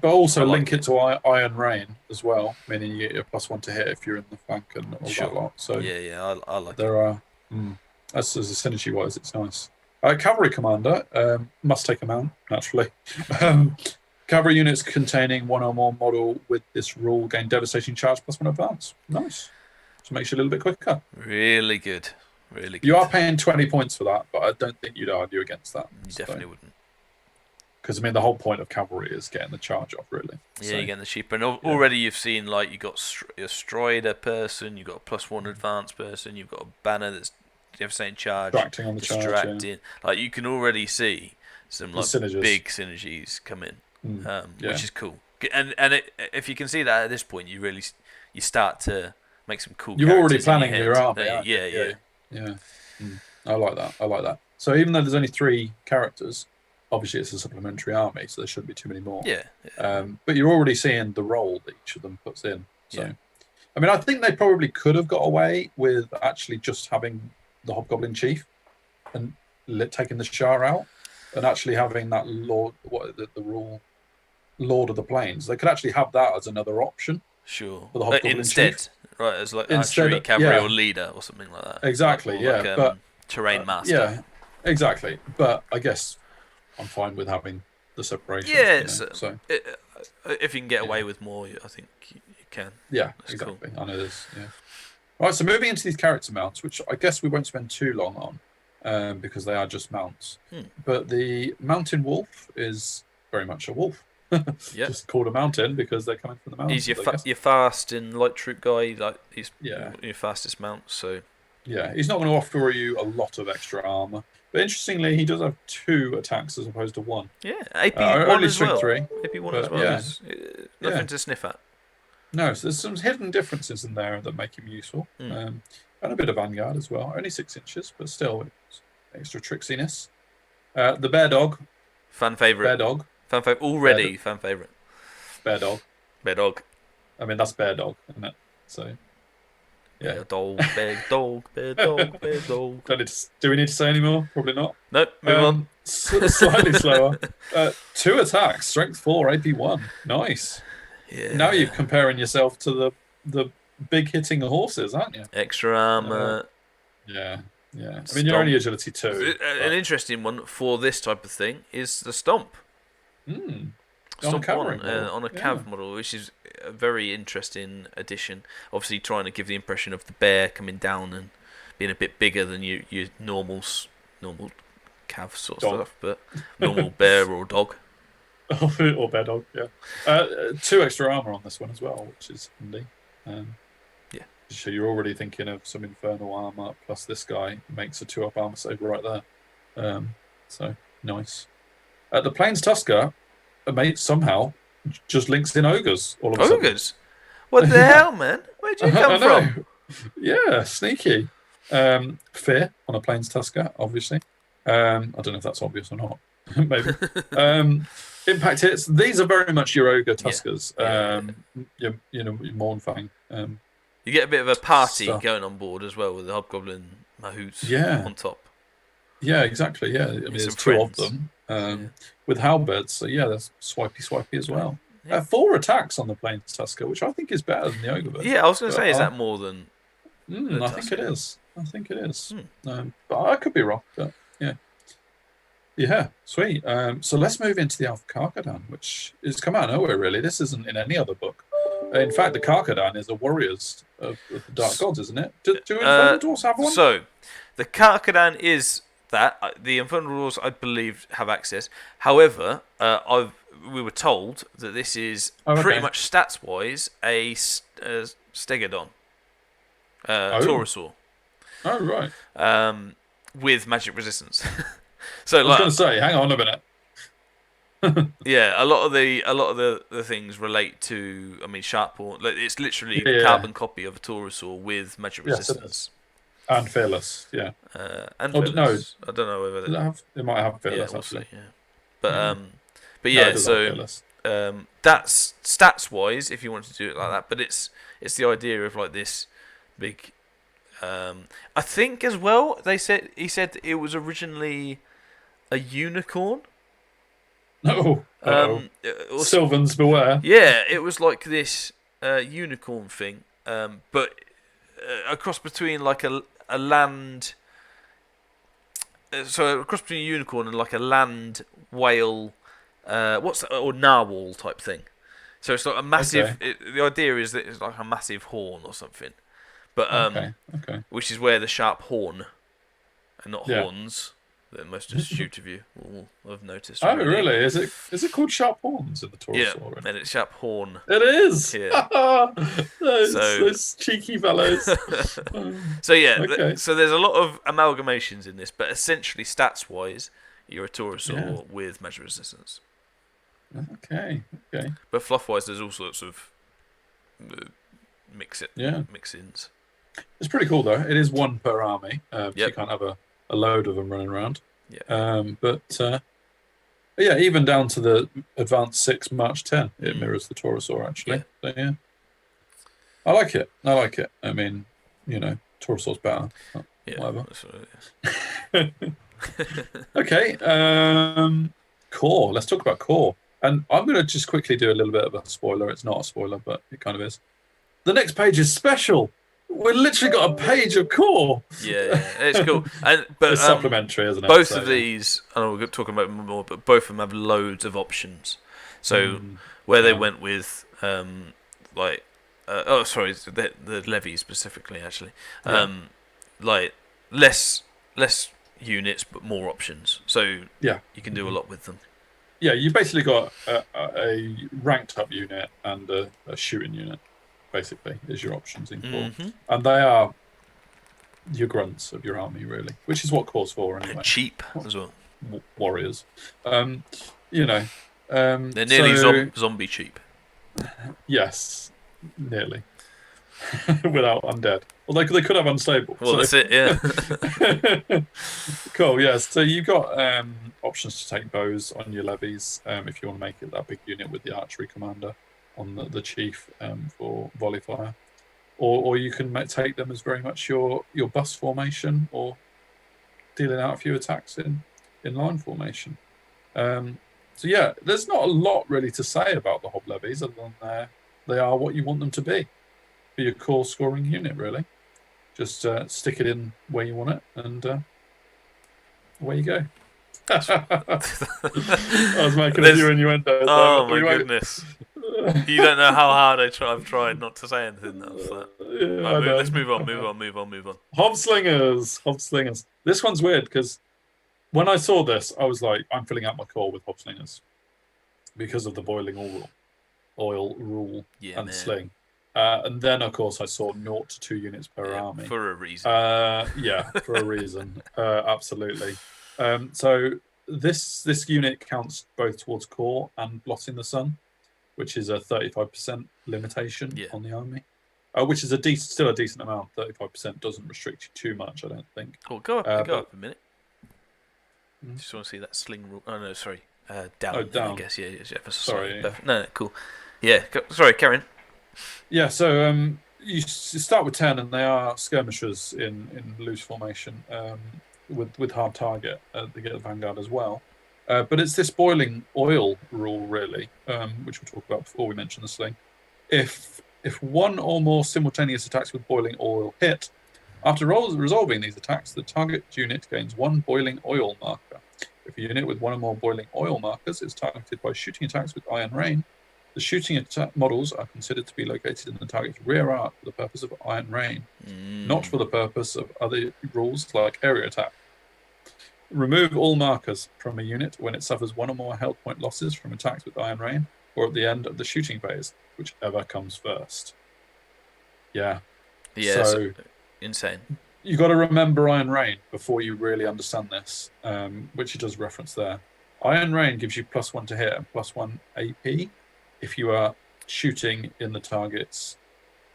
[SPEAKER 1] But also link it to Iron Rain as well, meaning you get your +1 to hit if you're in the flank and all that lot. So
[SPEAKER 2] I like
[SPEAKER 1] there are. As a synergy wise, it's nice. Cavalry Commander must take a mount naturally. Cavalry units containing one or more model with this rule gain devastating charge +1 advance. Nice. So it makes you a little bit quicker.
[SPEAKER 2] Really good. Really good.
[SPEAKER 1] You are paying 20 points for that, but I don't think you'd argue against that.
[SPEAKER 2] You definitely wouldn't.
[SPEAKER 1] Because the whole point of cavalry is getting the charge off, really.
[SPEAKER 2] Yeah, you're getting the cheaper. And already you've seen you got a strider person, you've got a +1 advance person, you've got a banner that's devastating charge,
[SPEAKER 1] distracting on the
[SPEAKER 2] charge. Like you can already see some
[SPEAKER 1] synergies.
[SPEAKER 2] Big synergies come in, which is cool. And if you can see that at this point, you start to make some cool.
[SPEAKER 1] You're already planning your army.
[SPEAKER 2] Yeah.
[SPEAKER 1] I like that. So even though there's only 3 characters. Obviously, it's a supplementary army, so there shouldn't be too many more. But you're already seeing the role that each of them puts in. So, I think they probably could have got away with actually just having the Hobgoblin Chief and taking the Shah out, and actually having that Lord of the Plains. They could actually have that as another option.
[SPEAKER 2] Sure.
[SPEAKER 1] For the Hobgoblin
[SPEAKER 2] instead,
[SPEAKER 1] Chief.
[SPEAKER 2] Right, as archery, cavalry, or leader, or something like that.
[SPEAKER 1] Exactly. But
[SPEAKER 2] terrain master.
[SPEAKER 1] Yeah, exactly. But I guess. I'm fine with having the separation.
[SPEAKER 2] Yeah, so if you can get away with more, I think you can.
[SPEAKER 1] Yeah, that's exactly. Cool. I know this. Yeah. Right, so moving into these character mounts, which I guess we won't spend too long on, because they are just mounts. But the mountain wolf is very much a wolf. Just called a mountain because they're coming from the mountains.
[SPEAKER 2] He's your fast and light troop guy. He's your fastest mount. So
[SPEAKER 1] he's not going to offer you a lot of extra armor. But interestingly, he does have 2 attacks as opposed to 1.
[SPEAKER 2] Yeah, AP1 as well.
[SPEAKER 1] 3.
[SPEAKER 2] AP1 as well. Nothing to sniff at.
[SPEAKER 1] No, so there's some hidden differences in there that make him useful. And a bit of Vanguard as well. Only 6 inches, but still extra tricksiness. The Bear Dog.
[SPEAKER 2] Fan favourite.
[SPEAKER 1] Bear Dog.
[SPEAKER 2] Fan favourite. Already fan favourite.
[SPEAKER 1] Bear Dog.
[SPEAKER 2] Bear Dog.
[SPEAKER 1] That's Bear Dog, isn't it? So
[SPEAKER 2] Yeah, dog, big dog, big dog, big dog.
[SPEAKER 1] Do we need to say any more? Probably not.
[SPEAKER 2] Nope, move on.
[SPEAKER 1] Slightly slower. 2 attacks, strength 4, AP 1. Nice.
[SPEAKER 2] Yeah.
[SPEAKER 1] Now you're comparing yourself to the big hitting horses, aren't you?
[SPEAKER 2] Extra armor.
[SPEAKER 1] Yeah. I mean, you're only agility 2.
[SPEAKER 2] An interesting one for this type of thing is the stomp.
[SPEAKER 1] Stomp
[SPEAKER 2] on a cav model, which is a very interesting addition. Obviously, trying to give the impression of the bear coming down and being a bit bigger than your normal cav sort of stuff, but normal bear or dog.
[SPEAKER 1] Or bear dog, yeah. 2 extra armor on this one as well, which is handy.
[SPEAKER 2] Yeah.
[SPEAKER 1] So you're already thinking of some infernal armor, plus this guy makes a 2-up armor save right there. So nice. The Plains Tusker, mate, somehow just links in ogres all of a sudden.
[SPEAKER 2] Ogres? What the hell, man? Where'd you come from?
[SPEAKER 1] Yeah, sneaky. Fear on a Plains Tusker, obviously. I don't know if that's obvious or not. Maybe. Impact hits. These are very much your ogre Tuskers. Your Mournfang.
[SPEAKER 2] You get a bit of a party going on board as well with the Hobgoblin mahouts on top.
[SPEAKER 1] Yeah, exactly. Yeah, I mean, there's 2 of them with halberds. So yeah, that's swipey as well. 4 attacks on the Plains Tusker, which I think is better than the ogre version.
[SPEAKER 2] Yeah, I was going to say, is that more than?
[SPEAKER 1] I think it is. But I could be wrong. But yeah, sweet. So let's move into the Alpha Karkadan, which has come out of nowhere. Really, this isn't in any other book. In fact, the Karkadan is the warriors of the Dark Gods, isn't it? Do Infernal Dwarves have one?
[SPEAKER 2] So, the Karakoram is that. The Infernal Dwarves, I believe, have access. However, we were told that this is pretty much stats-wise a Stegodon. Taurosaur.
[SPEAKER 1] Oh, right.
[SPEAKER 2] With magic resistance. So,
[SPEAKER 1] I was going to say, hang on a minute.
[SPEAKER 2] Yeah, a lot of the things relate to. I mean, Sharphorn. It's literally a carbon copy of a Taurosaur with magic resistance.
[SPEAKER 1] And fearless, yeah.
[SPEAKER 2] And fearless. I don't know whether
[SPEAKER 1] it might have fearless.
[SPEAKER 2] We'll see, but yeah. So that's stats wise, if you want to do it like that. But it's the idea of like this big. I think as well. He said it was originally a unicorn.
[SPEAKER 1] No. Sylvans beware.
[SPEAKER 2] Yeah, it was like this unicorn thing, but a cross between like a land. So a cross between a unicorn and like a land whale, or narwhal type thing. So it's like a massive.
[SPEAKER 1] Okay.
[SPEAKER 2] The idea is that it's like a massive horn or something, but
[SPEAKER 1] okay.
[SPEAKER 2] Which is where the sharp horn, and not horns. The most astute of you will have noticed.
[SPEAKER 1] Oh, really? Is it called sharp horns in the Taurosaur?
[SPEAKER 2] Yeah, and it's sharp horn.
[SPEAKER 1] It is.
[SPEAKER 2] Yeah.
[SPEAKER 1] those cheeky fellows.
[SPEAKER 2] So yeah, so there's a lot of amalgamations in this, but essentially stats-wise, you're a Taurosaur with magic resistance.
[SPEAKER 1] Okay.
[SPEAKER 2] But fluff-wise, there's all sorts of mix-ins.
[SPEAKER 1] It's pretty cool though. It is 1 per army. So you can't have a load of them running around.
[SPEAKER 2] Yeah.
[SPEAKER 1] But even down to the advanced 6 March 10, it mirrors the Taurosaur actually. So yeah. I like it. I mean, Taurosaur's better. Whatever. Okay. Core. Let's talk about core. And I'm going to just quickly do a little bit of a spoiler. It's not a spoiler, but it kind of is. The next page is special. We've literally got a page of core.
[SPEAKER 2] Yeah, it's cool. But
[SPEAKER 1] it's supplementary, isn't it?
[SPEAKER 2] Both of these, I know we're talking about them more, but both of them have loads of options. So where they went with the levy specifically, actually, like less units but more options. So you can do a lot with them.
[SPEAKER 1] Yeah, you basically got a ranked up unit and a shooting unit. Basically, is your options in core, and they are your grunts of your army, really, which is what core's for anyway.
[SPEAKER 2] And cheap as well.
[SPEAKER 1] Warriors,
[SPEAKER 2] they're nearly zombie cheap.
[SPEAKER 1] Yes, nearly. Without undead. Well, they could have unstable.
[SPEAKER 2] Well, that's it. Yeah.
[SPEAKER 1] Cool. Yeah. So you've got options to take bows on your levies if you want to make it that big unit with the archery commander on the chief for volley fire, or you can take them as very much your bus formation, or dealing out a few attacks in line formation. So yeah, there's not a lot really to say about the Hob levies other than they are what you want them to be for your core scoring unit. Really, just stick it in where you want it, and away you go. I was making a few innuendos.
[SPEAKER 2] Oh my goodness! You don't know how hard I've tried not to say anything else. Let's move on.
[SPEAKER 1] Hobslingers. This one's weird because when I saw this, I was like, I'm filling out my core with Hobslingers because of the boiling oil rule and sling. And then, of course, I saw 0 to 2 units per army.
[SPEAKER 2] For a reason.
[SPEAKER 1] For a reason. Absolutely. So this unit counts both towards core and blotting the sun, which is a 35% limitation on the army. Which is still a decent amount. 35% doesn't restrict you too much, I don't think.
[SPEAKER 2] Oh, go up a minute. Just want to see that sling rule. Oh no, sorry. Down. I guess sorry. No, cool. Yeah. Sorry, Karen.
[SPEAKER 1] Yeah. So you start with 10, and they are skirmishers in loose formation with hard target. They get the vanguard as well. But it's this boiling oil rule, really, which we'll talk about before we mention the sling. If one or more simultaneous attacks with boiling oil hit, after resolving these attacks, the target unit gains 1 boiling oil marker. If a unit with 1 or more boiling oil markers is targeted by shooting attacks with Iron Rain, the shooting attack models are considered to be located in the target's rear arc for the purpose of Iron Rain, not for the purpose of other rules like area attack. Remove all markers from a unit when it suffers 1 or more health point losses from attacks with Iron Rain, or at the end of the shooting phase, whichever comes first. Yeah.
[SPEAKER 2] So insane.
[SPEAKER 1] You got to remember Iron Rain before you really understand this, which it does reference there. Iron Rain gives you +1 to hit and +1 AP if you are shooting in the target's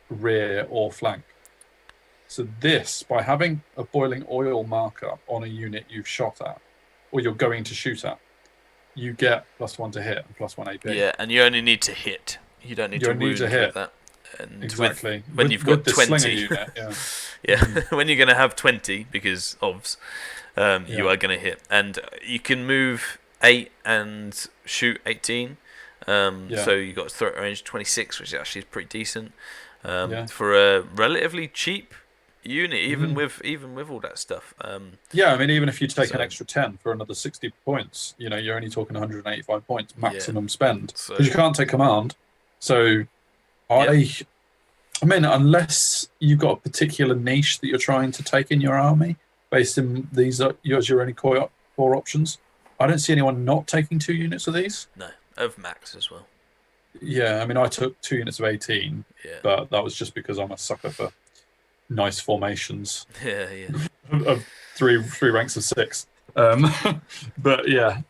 [SPEAKER 1] rear or flank. So this, by having a boiling oil marker on a unit you've shot at, or you're going to shoot at, you get +1 to hit and +1 AP.
[SPEAKER 2] Yeah, and you only need to hit. You don't need to wound with that. And
[SPEAKER 1] exactly.
[SPEAKER 2] When you've got 20,
[SPEAKER 1] unit,
[SPEAKER 2] when you're going to have 20 because OBS, you are going to hit, and you can move 8 and shoot 18. So you got threat range 26, which actually is pretty decent for a relatively cheap unit, even with all that stuff. I
[SPEAKER 1] mean, even if you take an extra 10 for another 60 points, you're only talking 185 points maximum spend, because you can't take command. So I mean, unless you've got a particular niche that you're trying to take in your army based in these as your only core options, I don't see anyone not taking 2 units of these.
[SPEAKER 2] No, of max as well.
[SPEAKER 1] Yeah, I mean, I took 2 units of 18, but that was just because I'm a sucker for nice formations. Of three ranks of 6. But yeah,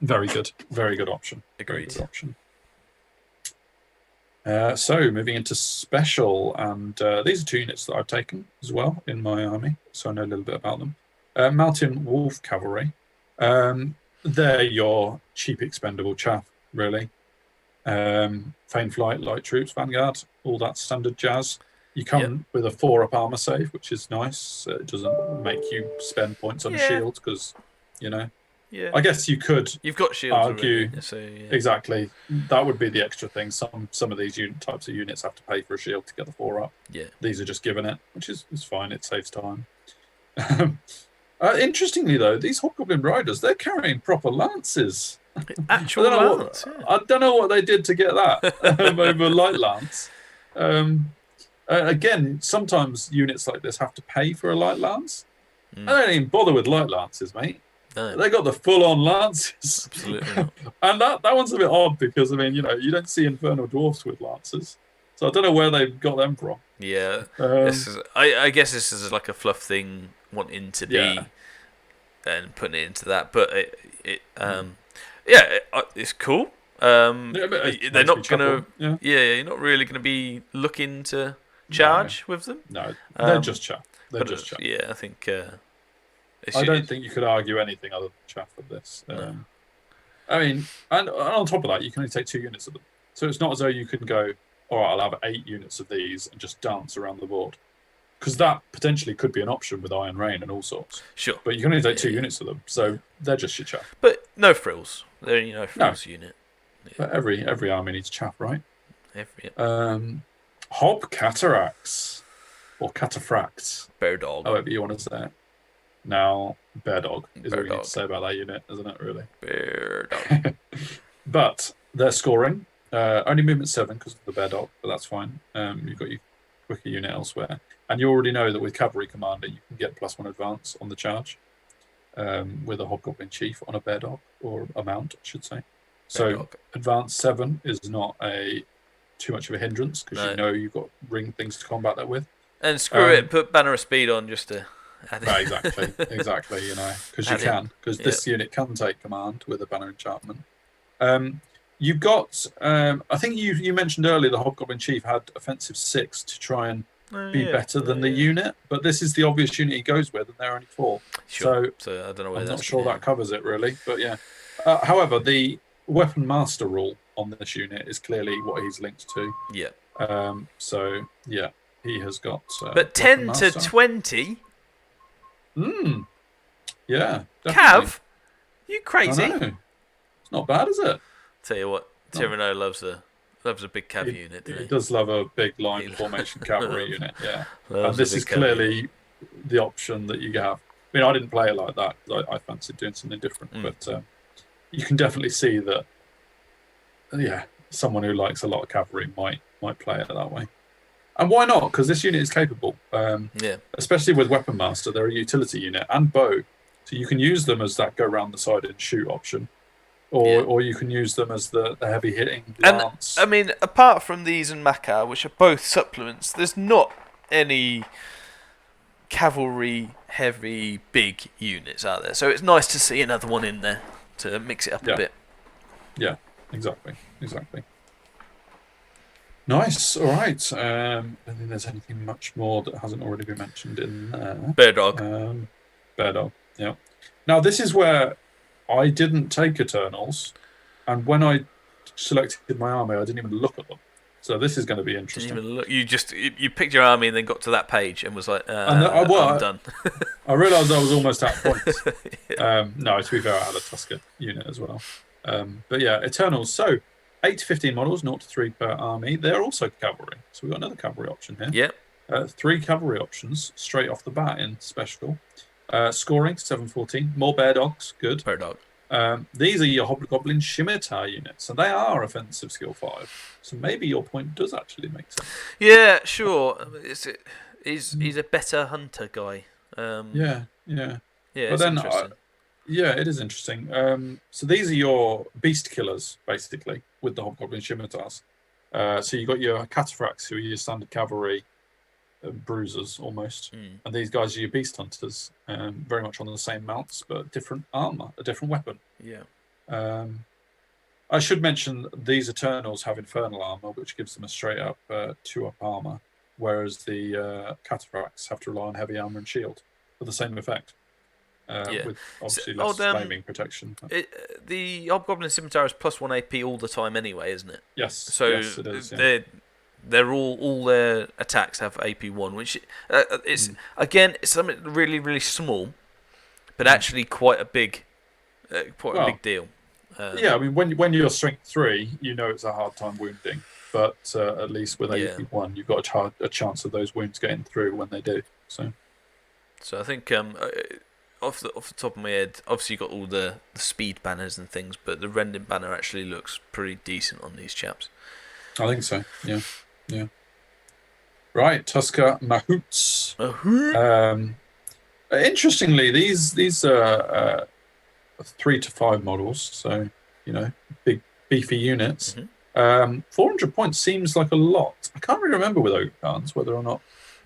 [SPEAKER 1] very good option.
[SPEAKER 2] Agreed.
[SPEAKER 1] Very good option. So moving into special, and these are 2 units that I've taken as well in my army, so I know a little bit about them. Mountain Wolf Cavalry. They're your cheap expendable chaff, really. Feign Flight, Light Troops, Vanguard, all that standard jazz. You come with a 4-up armor save, which is nice. It doesn't make you spend points on a shield because, I guess you could.
[SPEAKER 2] You've got shields
[SPEAKER 1] argue
[SPEAKER 2] already, so
[SPEAKER 1] exactly. That would be the extra thing. Some of these types of units have to pay for a shield to get the 4-up. Yeah. These are just given it, which is fine. It saves time. Interestingly, though, these Hobgoblin riders, they're carrying proper lances.
[SPEAKER 2] Actual lance.
[SPEAKER 1] I don't know what they did to get that over light lance. Again, sometimes units like this have to pay for a light lance. I don't even bother with light lances, mate. No. They got the full-on lances.
[SPEAKER 2] Absolutely not.
[SPEAKER 1] And that one's a bit odd because, I mean, you don't see infernal dwarfs with lances. So I don't know where they got them from.
[SPEAKER 2] Yeah. I guess this is like a fluff thing wanting to be and putting it into that. But it's cool. They're not going to... you're not really going to be looking to charge with them.
[SPEAKER 1] No, they're just chaff.
[SPEAKER 2] Yeah, I think...
[SPEAKER 1] I don't think you could argue anything other than chaff with this. I mean, and on top of that, you can only take 2 units of them. So it's not as though you can go, all right, I'll have 8 units of these and just dance around the board. Because that potentially could be an option with Iron Rain and all sorts.
[SPEAKER 2] Sure.
[SPEAKER 1] But you can only take 2 units of them, so they're just shit chaff.
[SPEAKER 2] But no frills. They're no frills unit.
[SPEAKER 1] Yeah. But every army needs chaff, right?
[SPEAKER 2] Yep.
[SPEAKER 1] Hob Cataracts. Or Cataphracts.
[SPEAKER 2] Bear dog.
[SPEAKER 1] However you want to say it. Now, Bear Dog is
[SPEAKER 2] Bear
[SPEAKER 1] all you need
[SPEAKER 2] dog.
[SPEAKER 1] to say about that unit, isn't it, really?
[SPEAKER 2] Bear dog.
[SPEAKER 1] But they're scoring. Only movement 7 because of the Bear Dog, but that's fine. You've got your quicker unit elsewhere. And you already know that with Cavalry Commander, you can get +1 advance on the charge with a Hobgoblin Chief on a Bear Dog, or a mount, I should say. So advance 7 is not too much of a hindrance, because you know you've got ring things to combat that with.
[SPEAKER 2] And screw it, put Banner of Speed on just to...
[SPEAKER 1] Exactly, you know, because you can. Because this unit can take command with a Banner Enchantment. You've got, I think you mentioned earlier the Hobgoblin Chief had offensive 6 to try and be better than the unit, but this is the obvious unit he goes with, and they're only 4.
[SPEAKER 2] Sure. So I don't know whether
[SPEAKER 1] I'm not sure that covers it really, but yeah. However, the Weapon Master rule on this unit is clearly what he's linked to.
[SPEAKER 2] Yeah.
[SPEAKER 1] So yeah, he has got.
[SPEAKER 2] But 10 to 20.
[SPEAKER 1] Yeah. Definitely.
[SPEAKER 2] Cav, you crazy?
[SPEAKER 1] I know. It's not bad, is it?
[SPEAKER 2] Tell you what, Tyranny loves a big cav unit.
[SPEAKER 1] He does love a big line formation cavalry unit. Yeah, and this is clearly the option that you have. I mean, I didn't play it like that. I fancied doing something different, but you can definitely see that. Yeah, someone who likes a lot of cavalry might play it that way. And why not? Because this unit is capable. Especially with Weapon Master, they're a utility unit and bow, so you can use them as that go around the side and shoot option. Or you can use them as the heavy hitting lance.
[SPEAKER 2] And I mean, apart from these and Macaw, which are both supplements, there's not any cavalry heavy big units out there. So it's nice to see another one in there to mix it up a bit.
[SPEAKER 1] Yeah, exactly. Nice. All right. I don't think there's anything much more that hasn't already been mentioned in there.
[SPEAKER 2] Bear dog.
[SPEAKER 1] Bear dog. Yeah. Now this is where I didn't take Eternals, and when I selected my army, I didn't even look at them. So this is going to be interesting.
[SPEAKER 2] Didn't even look. You picked your army and then got to that page and was like, I'm done.
[SPEAKER 1] I realised I was almost at points. No, to be fair, I had a Tusker unit as well. But yeah, Eternals. So 8 to 15 models, 0 to 3 per army. They're also cavalry. So we've got another cavalry option here.
[SPEAKER 2] Yeah.
[SPEAKER 1] 3 cavalry options straight off the bat in special. Scoring 714. More bear dogs. Good.
[SPEAKER 2] Bear dog.
[SPEAKER 1] These are your Hobgoblin Scimitar units, and they are offensive skill 5. So maybe your point does actually make sense.
[SPEAKER 2] Yeah, sure. He's a better hunter guy.
[SPEAKER 1] Yeah.
[SPEAKER 2] But then,
[SPEAKER 1] it is interesting. So these are your beast killers, basically, with the Hobgoblin Scimitars. So you've got your Cataphracts, who are your standard cavalry bruisers, almost. And these guys are your beast hunters, very much on the same mounts, but different armor, a different weapon.
[SPEAKER 2] Yeah.
[SPEAKER 1] I should mention these Eternals have infernal armor, which gives them a straight up 2-up armor, whereas the Cataphracts have to rely on heavy armor and shield for the same effect. With obviously less flaming protection.
[SPEAKER 2] The Hobgoblin Scimitar is +1 AP all the time anyway, isn't it?
[SPEAKER 1] Yes.
[SPEAKER 2] So
[SPEAKER 1] yes, it is, yeah.
[SPEAKER 2] they're all their attacks have AP1, which it's again it's something really really small, but actually quite a big big deal.
[SPEAKER 1] I mean when you're strength 3, you know it's a hard time wounding, but at least with AP1, you've got a chance of those wounds getting through when they do. So
[SPEAKER 2] I think off the top of my head, obviously you got all the speed banners and things, but the rending banner actually looks pretty decent on these chaps.
[SPEAKER 1] I think so. Yeah. Right, Tusker mahouts. Interestingly, these are 3 to 5 models, so big beefy units. 400 points seems like a lot. I can't really remember with Ogre whether or not.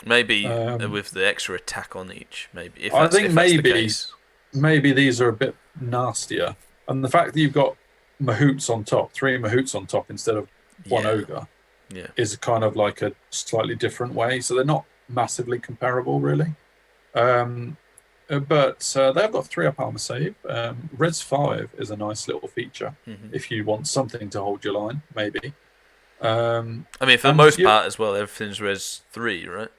[SPEAKER 2] Maybe with the extra attack on each. Maybe
[SPEAKER 1] I think maybe these are a bit nastier, and the fact that you've got mahouts on top, 3 mahouts on top instead of 1 ogre, is kind of like a slightly different way. So they're not massively comparable, really. But they've got 3-up armor save. Res 5 is a nice little feature if you want something to hold your line, maybe.
[SPEAKER 2] I mean, for the most part as well, everything's Res 3, right?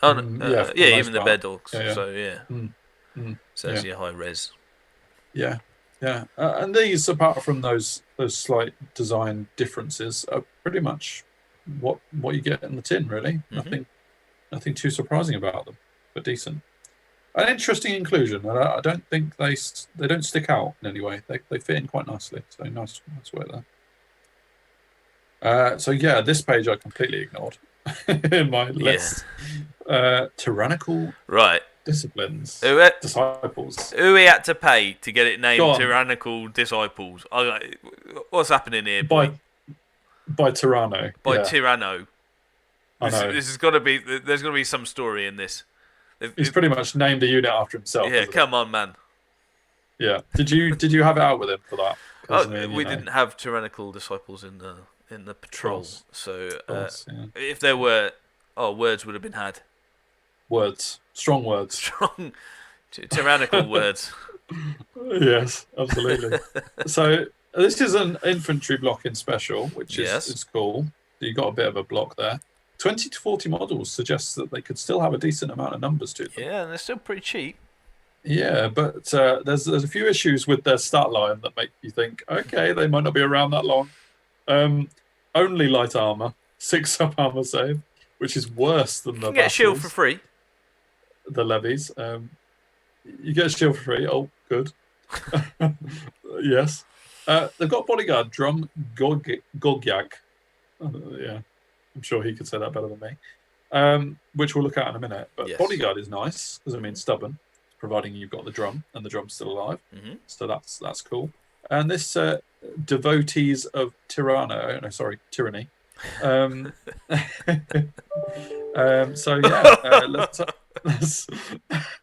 [SPEAKER 2] Oh, no, yeah, even the bear dogs. Yeah. So yeah, so it's high res.
[SPEAKER 1] Yeah, yeah, and these, apart from those slight design differences, are pretty much what you get in the tin. Really, nothing too surprising about them, but decent. An interesting inclusion. I don't think they don't stick out in any way. They fit in quite nicely. So nice work there. So yeah, this page I completely ignored in my list. Tyrannical Disciples. Disciples.
[SPEAKER 2] Who he had to pay to get it named Tyrannical Disciples? What's happening here, boy?
[SPEAKER 1] By Tyranno.
[SPEAKER 2] By Tyranno. This has got to be. There's got to be some story in this.
[SPEAKER 1] He's pretty much named a unit after himself.
[SPEAKER 2] Yeah, come on, man.
[SPEAKER 1] Yeah. Did you have it out with him for that?
[SPEAKER 2] We didn't have Tyrannical Disciples in the patrol, so if there were, words would have been had.
[SPEAKER 1] Words, strong words,
[SPEAKER 2] strong, tyrannical words.
[SPEAKER 1] Yes, absolutely. So this is an infantry block in special, which is cool. You got a bit of a block there. 20 to 40 models suggests that they could still have a decent amount of numbers to them.
[SPEAKER 2] Yeah, and they're still pretty cheap.
[SPEAKER 1] Yeah, but there's a few issues with their stat line that make you think, okay, they might not be around that long. Only light armor, 6 sub armor save, which is worse than the.
[SPEAKER 2] You can get a shield for free.
[SPEAKER 1] The levies. You get a shield for free. Oh, good. Yes. They've got bodyguard Drum Gogyag. Yeah, I'm sure he could say that better than me. Which we'll look at in a minute. But bodyguard is nice because it means stubborn, providing you've got the drum and the drum's still alive. So that's cool. And this devotees of tyranny. So yeah,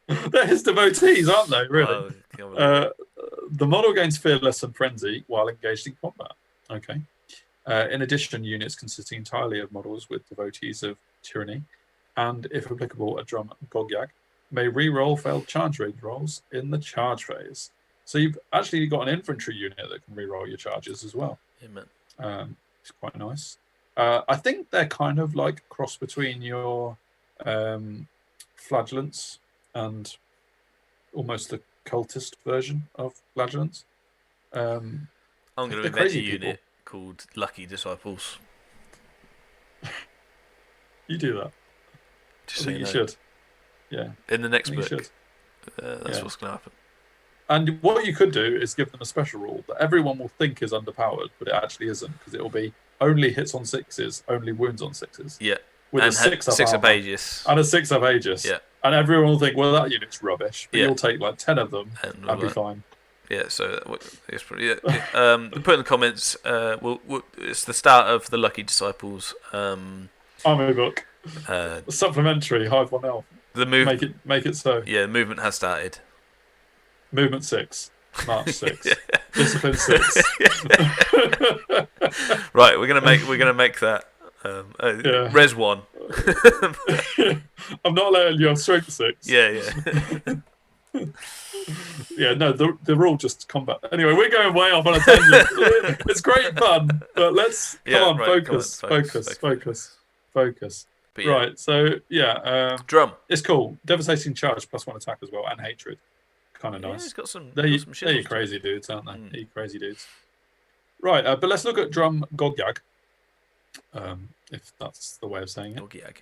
[SPEAKER 1] they're his devotees, aren't they? Really. The model gains fearless and frenzy while engaged in combat. Okay. In addition, units consisting entirely of models with devotees of tyranny, and if applicable, a drum Gogyag, may re-roll failed charge raid rolls in the charge phase. So you've actually got an infantry unit that can re-roll your charges as well.
[SPEAKER 2] Amen.
[SPEAKER 1] It's quite nice. I think they're kind of like a cross between your flagellants and almost the cultist version of flagellants.
[SPEAKER 2] I'm going to invent a unit called Lucky Disciples.
[SPEAKER 1] You do that. I think you should. Yeah.
[SPEAKER 2] In the next book. That's what's going to happen.
[SPEAKER 1] And what you could do is give them a special rule that everyone will think is underpowered, but it actually isn't, because it will be only hits on 6s, only wounds on 6s.
[SPEAKER 2] Yeah.
[SPEAKER 1] With
[SPEAKER 2] and
[SPEAKER 1] a 6
[SPEAKER 2] up Aegis.
[SPEAKER 1] And a 6 up Aegis.
[SPEAKER 2] Yeah.
[SPEAKER 1] And everyone will think, well, that unit's rubbish. But you'll take like 10 of them and be fine.
[SPEAKER 2] Yeah, so it's pretty. Put in the comments. It's the start of the Lucky Disciples
[SPEAKER 1] army book. Supplementary Hive 1L.
[SPEAKER 2] The movement.
[SPEAKER 1] Make it so.
[SPEAKER 2] Yeah, the movement has started.
[SPEAKER 1] Movement 6, March 6, Discipline 6.
[SPEAKER 2] Right, we're gonna make that Res 1.
[SPEAKER 1] I'm not letting you have strength 6.
[SPEAKER 2] Yeah.
[SPEAKER 1] Yeah, no, they're all just combat. Anyway, we're going way off on a tangent. It's great fun, but let's focus.
[SPEAKER 2] But
[SPEAKER 1] right, so yeah,
[SPEAKER 2] drum.
[SPEAKER 1] It's cool. Devastating charge +1 attack as well, and hatred. Kind of nice.
[SPEAKER 2] He's got some.
[SPEAKER 1] They're you crazy dudes, aren't they? They're crazy dudes. Right, but let's look at Drum Gogyag. If that's the way of saying it.
[SPEAKER 2] Gogyag.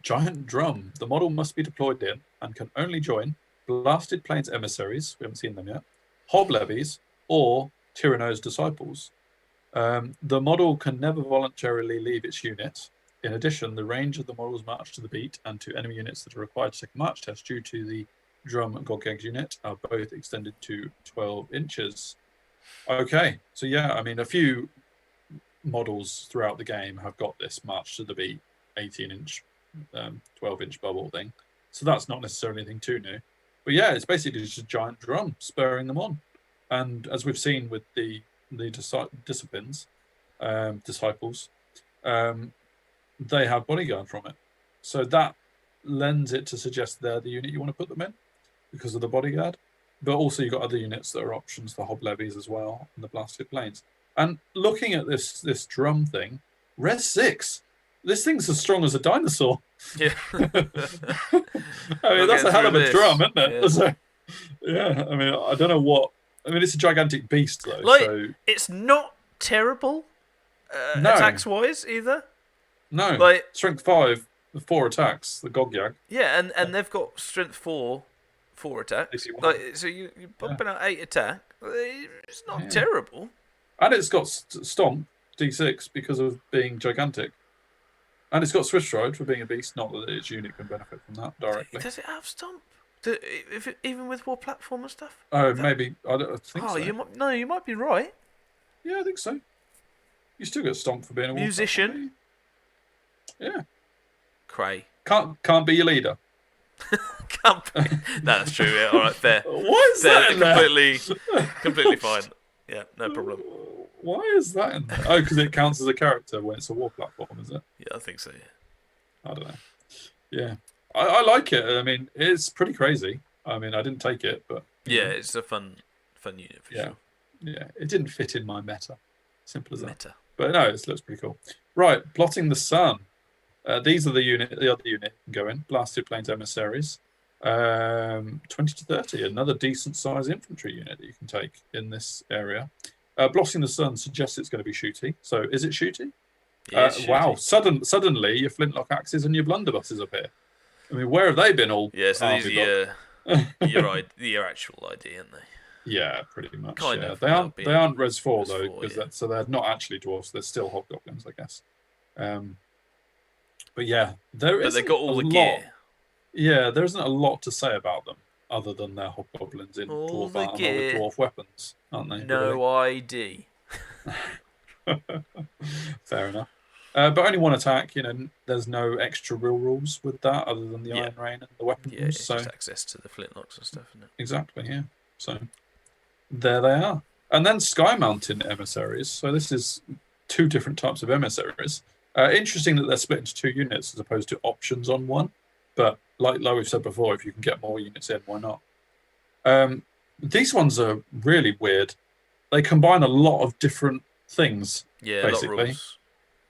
[SPEAKER 1] Giant drum. The model must be deployed in and can only join Blasted Plains emissaries. We haven't seen them yet. Hob levies or Tyranno's disciples. The model can never voluntarily leave its unit. In addition, the range of the model's march to the beat and to enemy units that are required to take a march test due to the Drum Gogyag unit are both extended to 12 inches. Okay, so yeah, I mean, a few models throughout the game have got this march to the beat 18-inch, 12-inch bubble thing. So that's not necessarily anything too new. But yeah, it's basically just a giant drum spurring them on. And as we've seen with the disciplines, disciples, they have bodyguard from it. So that lends it to suggest they're the unit you want to put them in because of the bodyguard. But also you've got other units that are options for Hob levies as well and the Blasted Plains. And looking at this drum thing, Res 6, this thing's as strong as a dinosaur.
[SPEAKER 2] Yeah.
[SPEAKER 1] I mean, that's a hell of a drum, isn't it?
[SPEAKER 2] Yeah.
[SPEAKER 1] So, yeah, I mean, I don't know what. I mean, it's a gigantic beast, though.
[SPEAKER 2] Like,
[SPEAKER 1] so
[SPEAKER 2] it's not terrible
[SPEAKER 1] No.
[SPEAKER 2] attacks-wise, either.
[SPEAKER 1] no,
[SPEAKER 2] Like,
[SPEAKER 1] strength 5, 4 attacks, the Gogyag.
[SPEAKER 2] yeah, and they've got strength 4 attacks.
[SPEAKER 1] AC1.
[SPEAKER 2] Like, so you're bumping out 8 attack. It's not terrible.
[SPEAKER 1] And it's got Stomp, D6, because of being gigantic. And it's got Swift Stride for being a beast, not that its unit can benefit from that directly.
[SPEAKER 2] Does it have Stomp? Even with war platform and stuff?
[SPEAKER 1] Maybe. I think so.
[SPEAKER 2] You might be right.
[SPEAKER 1] Yeah, I think so. You still get Stomp for being a
[SPEAKER 2] Musician.
[SPEAKER 1] Yeah.
[SPEAKER 2] Cray.
[SPEAKER 1] Can't be your leader.
[SPEAKER 2] Can't be. No, that's true. Yeah, all right, fair.
[SPEAKER 1] Why is that in there?
[SPEAKER 2] Completely fine. Yeah, no problem.
[SPEAKER 1] Why is that in there? Oh, because it counts as a character when it's a war platform, is it?
[SPEAKER 2] Yeah, I think so, yeah.
[SPEAKER 1] I don't know. Yeah. I like it. I mean, it's pretty crazy. I mean, I didn't take it, but...
[SPEAKER 2] Yeah, it's a fun unit for sure.
[SPEAKER 1] Yeah, it didn't fit in my meta. Simple as that.
[SPEAKER 2] Meta.
[SPEAKER 1] But no, it looks pretty cool. Right, Blotting the Sun. These are the other unit can go in. Blasted Plains Emissaries. 20 to 30, another decent size infantry unit that you can take in this area. Blotting the Sun suggests it's going to be shooty. So is it shooty?
[SPEAKER 2] Yeah,
[SPEAKER 1] wow, suddenly your flintlock axes and your blunderbusses up here. I mean, where have they been all?
[SPEAKER 2] Yeah, so these are your actual ID, aren't they?
[SPEAKER 1] Yeah, pretty much.
[SPEAKER 2] Kind of.
[SPEAKER 1] They aren't Res 4
[SPEAKER 2] Res
[SPEAKER 1] though,
[SPEAKER 2] 4,
[SPEAKER 1] because so they're not actually dwarfs. They're still hobgoblins, I guess. But yeah,
[SPEAKER 2] But they got all the gear.
[SPEAKER 1] Yeah, there isn't a lot to say about them other than they're hobgoblins in
[SPEAKER 2] all
[SPEAKER 1] dwarf
[SPEAKER 2] the
[SPEAKER 1] armor
[SPEAKER 2] gear,
[SPEAKER 1] with dwarf weapons, aren't they?
[SPEAKER 2] No ID.
[SPEAKER 1] Fair enough. But only one attack. You know, there's no extra real rules with that other than the Iron Rain and the weapons.
[SPEAKER 2] Yeah, it's just access to the flintlocks and stuff, isn't it?
[SPEAKER 1] Exactly. Yeah. So there they are. And then Sky Mountain emissaries. So this is 2 different types of emissaries. Interesting that they're split into 2 units as opposed to options on one. But like we've said before, if you can get more units in, why not? These ones are really weird. They combine a lot of different things.
[SPEAKER 2] Yeah,
[SPEAKER 1] basically.
[SPEAKER 2] a lot of rules.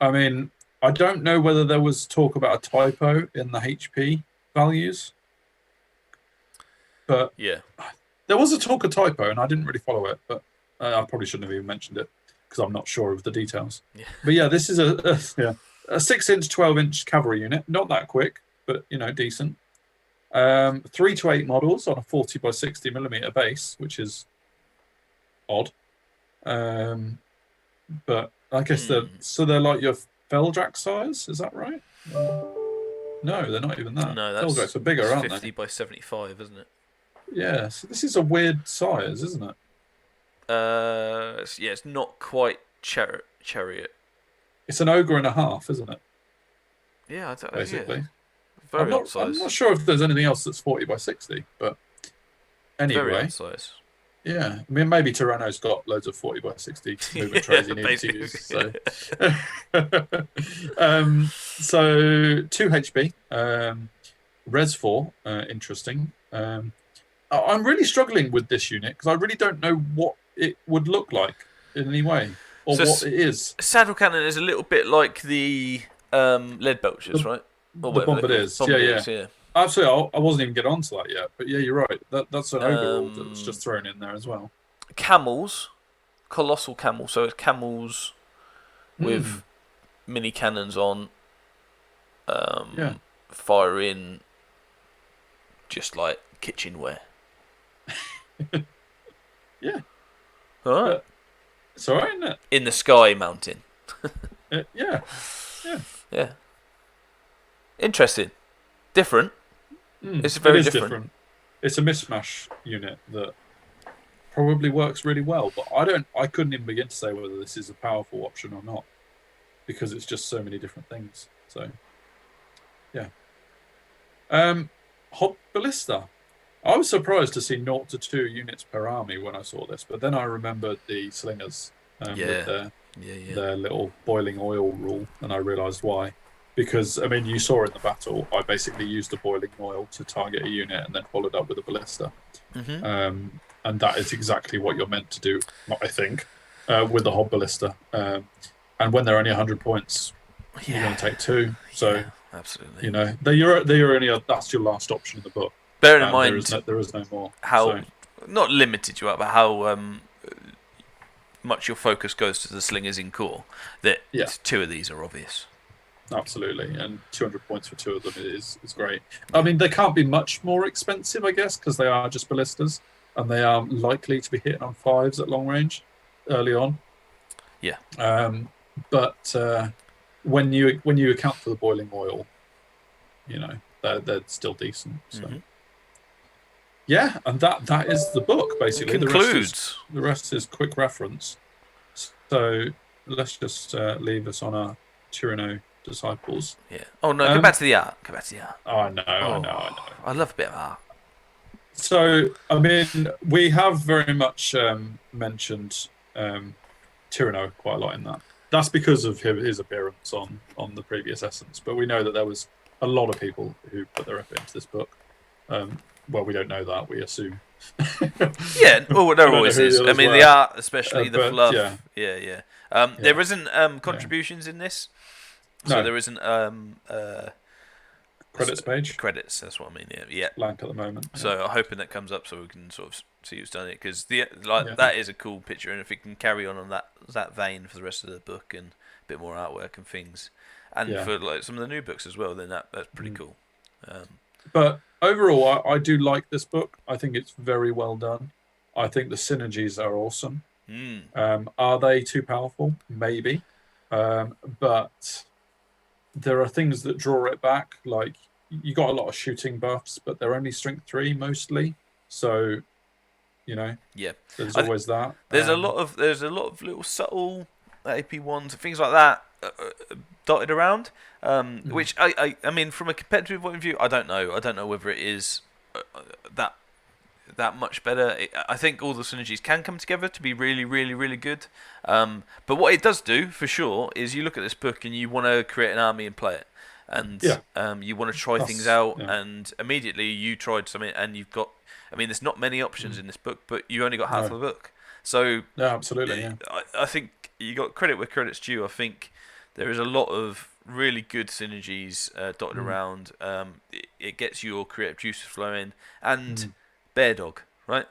[SPEAKER 1] I mean, I don't know whether there was talk about a typo in the HP values, but
[SPEAKER 2] yeah,
[SPEAKER 1] there was a talk of typo, and I didn't really follow it. But I probably shouldn't have even mentioned it because I'm not sure of the details.
[SPEAKER 2] Yeah.
[SPEAKER 1] But yeah, this is a 6-inch, 12-inch cavalry unit. Not that quick, but you know, decent. 3 to 8 models on a 40 by 60 millimeter base, which is odd. But I guess they're like your Feldrak size. Is that right? No, they're not even that.
[SPEAKER 2] No, that's
[SPEAKER 1] Feldraks are bigger, aren't
[SPEAKER 2] 50 by 75, isn't it?
[SPEAKER 1] Yeah. So this is a weird size, isn't it?
[SPEAKER 2] It's not quite chariot.
[SPEAKER 1] It's an ogre and a half, isn't it?
[SPEAKER 2] Yeah, I don't,
[SPEAKER 1] basically.
[SPEAKER 2] Yeah. Very odd size.
[SPEAKER 1] I'm not sure if there's anything else that's 40 by 60, but anyway.
[SPEAKER 2] Very odd size.
[SPEAKER 1] Yeah, I mean, maybe Tyranno's got loads of 40 by 60 movement trays he needs to use. So, so 2 HP, Res 4, interesting. I'm really struggling with this unit because I really don't know what it would look like in any way or what it is.
[SPEAKER 2] Saddle cannon is a little bit like the lead belchers, right?
[SPEAKER 1] Or the bombardiers, yeah. Absolutely, I wasn't even getting onto that yet, but yeah, you're right. That's an overall that's just thrown in there as well.
[SPEAKER 2] Camels, colossal camels. So it's camels with mini cannons on, firing just like kitchenware.
[SPEAKER 1] Yeah.
[SPEAKER 2] All right.
[SPEAKER 1] It's all right, isn't it?
[SPEAKER 2] In the Sky Mountain.
[SPEAKER 1] Yeah.
[SPEAKER 2] Interesting. Different. It's very different.
[SPEAKER 1] It's a mismatch unit that probably works really well, but I couldn't even begin to say whether this is a powerful option or not because it's just so many different things. So, yeah. Ballista. I was surprised to see 0 to 2 units per army when I saw this, but then I remembered the slingers with their little boiling oil rule, and I realised why. Because, I mean, you saw in the battle, I basically used the boiling oil to target a unit and then followed up with a ballista. And that is exactly what you're meant to do, I think. with the Hob Ballista. And when they're only 100 points, you're going to take 2. So
[SPEAKER 2] absolutely.
[SPEAKER 1] they're only that's your last option in the book.
[SPEAKER 2] Bearing in mind
[SPEAKER 1] there is no more.
[SPEAKER 2] How not limited you are, but how much your focus goes to the slingers in core. That 2 of these are obvious.
[SPEAKER 1] Absolutely, and 200 points for 2 of them is great. I mean, they can't be much more expensive, I guess, because they are just ballistas, and they are likely to be hitting on 5s at long range early on.
[SPEAKER 2] Yeah.
[SPEAKER 1] But when you account for the boiling oil, they're still decent. So. Yeah, and that is the book basically.
[SPEAKER 2] Concludes.
[SPEAKER 1] The rest is quick reference. So let's just leave us on our Tyranny Disciples.
[SPEAKER 2] Yeah. Oh no, go back to the art.
[SPEAKER 1] Oh, I know.
[SPEAKER 2] I love a bit of art.
[SPEAKER 1] So I mean, we have very much mentioned Tyranny quite a lot in that. That's because of his appearance on the previous Essence. But we know that there was a lot of people who put their effort into this book. Well, we don't know that. We assume.
[SPEAKER 2] Yeah. Oh, there always is. I mean, the art, especially the fluff. Yeah. There isn't contributions in this, so there isn't
[SPEAKER 1] credits page.
[SPEAKER 2] Credits. That's what I mean. Yeah.
[SPEAKER 1] Blank at the moment.
[SPEAKER 2] So I'm hoping that comes up so we can sort of see who's done it, because that is a cool picture, and if it can carry on that vein for the rest of the book and a bit more artwork and things, and for like some of the new books as well, then that's pretty cool.
[SPEAKER 1] But overall, I do like this book. I think it's very well done. I think the synergies are awesome. Are they too powerful? Maybe. But there are things that draw it back. Like, you got a lot of shooting buffs, but they're only strength 3 mostly. So, there's always that.
[SPEAKER 2] There's a lot of little subtle AP1s and things like that dotted around, which I mean, from a competitive point of view, I don't know whether it is that much better. I think all the synergies can come together to be really, really, really good. But what it does do for sure is you look at this book and you want to create an army and play it, and you want to try things out, and immediately you tried something and you've got. I mean, there's not many options in this book, but you only got half of the book. So
[SPEAKER 1] absolutely,
[SPEAKER 2] I think you got credit where credit's due. I think there is a lot of really good synergies dotted around. It gets your creative juices flowing, and Bear Dog, right?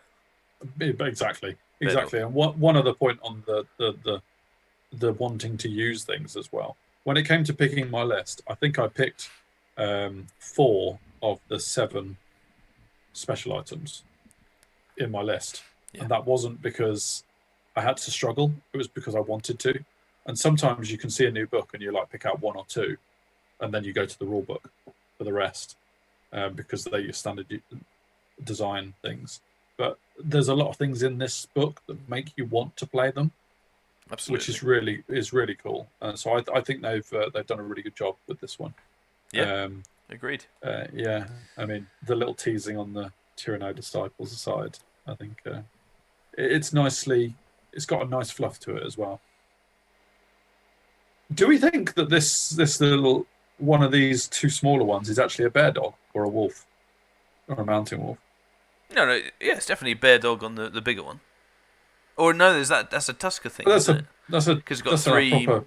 [SPEAKER 1] Exactly. And one other point on the wanting to use things as well. When it came to picking my list, I think I picked 4 of the 7 special items in my list, and that wasn't because I had to struggle. It was because I wanted to. And sometimes you can see a new book and you pick out 1 or 2, and then you go to the rule book for the rest, because they're your standard design things. But there's a lot of things in this book that make you want to play them. Absolutely. Which is really cool. So I think they've done a really good job with this one.
[SPEAKER 2] Yeah, agreed.
[SPEAKER 1] I mean, the little teasing on the Tyranny Disciples aside, I think it's got a nice fluff to it as well. Do we think that this little one of these 2 smaller ones is actually a bear dog or a wolf or a mountain wolf?
[SPEAKER 2] No, yeah, it's definitely a bear dog on the bigger one. Or no, that's a Tusker thing. Isn't it?
[SPEAKER 1] Because
[SPEAKER 2] it's got 3
[SPEAKER 1] proper,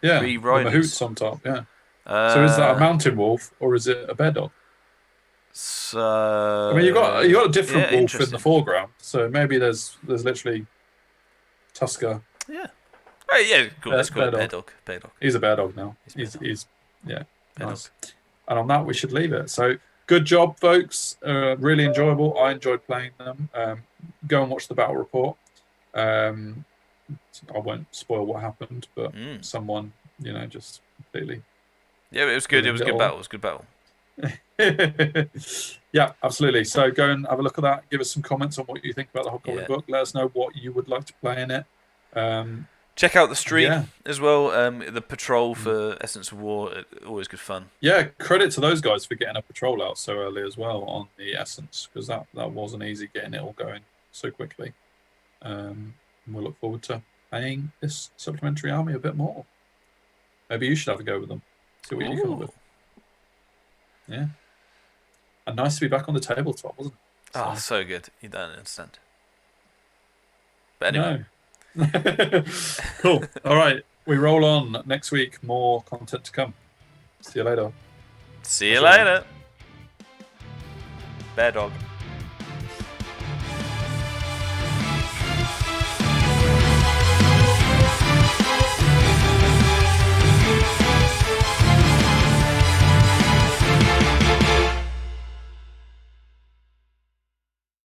[SPEAKER 2] 3 riders.
[SPEAKER 1] mahouts on top. Yeah. So is that a mountain wolf or is it a bear dog?
[SPEAKER 2] So
[SPEAKER 1] I mean, you got a different wolf in the foreground. So maybe there's literally Tusker.
[SPEAKER 2] Yeah. Oh yeah, cool. Let's call it bear dog. Bear dog.
[SPEAKER 1] He's a bear dog now. He's
[SPEAKER 2] bear
[SPEAKER 1] nice.
[SPEAKER 2] Dog.
[SPEAKER 1] And on that, we should leave it. So good job, folks. Really enjoyable. I enjoyed playing them. Go and watch the battle report. I won't spoil what happened, but someone, just completely.
[SPEAKER 2] Yeah, it was good. It was a good battle. It was a good battle.
[SPEAKER 1] Yeah, absolutely. So go and have a look at that. Give us some comments on what you think about the Hobgoblin book. Let us know what you would like to play in it.
[SPEAKER 2] Check out the stream as well. The patrol for Essence of War, always good fun. Yeah,
[SPEAKER 1] credit to those guys for getting a patrol out so early as well on the Essence, because that wasn't easy getting it all going so quickly. We'll look forward to playing this supplementary army a bit more. Maybe you should have a go with them. See what you come up with. Yeah. And nice to be back on the tabletop, wasn't it?
[SPEAKER 2] So good. You don't understand. But anyway.
[SPEAKER 1] Cool. All right. We roll on next week. More content to come. See you later.
[SPEAKER 2] See you later. Bear dog.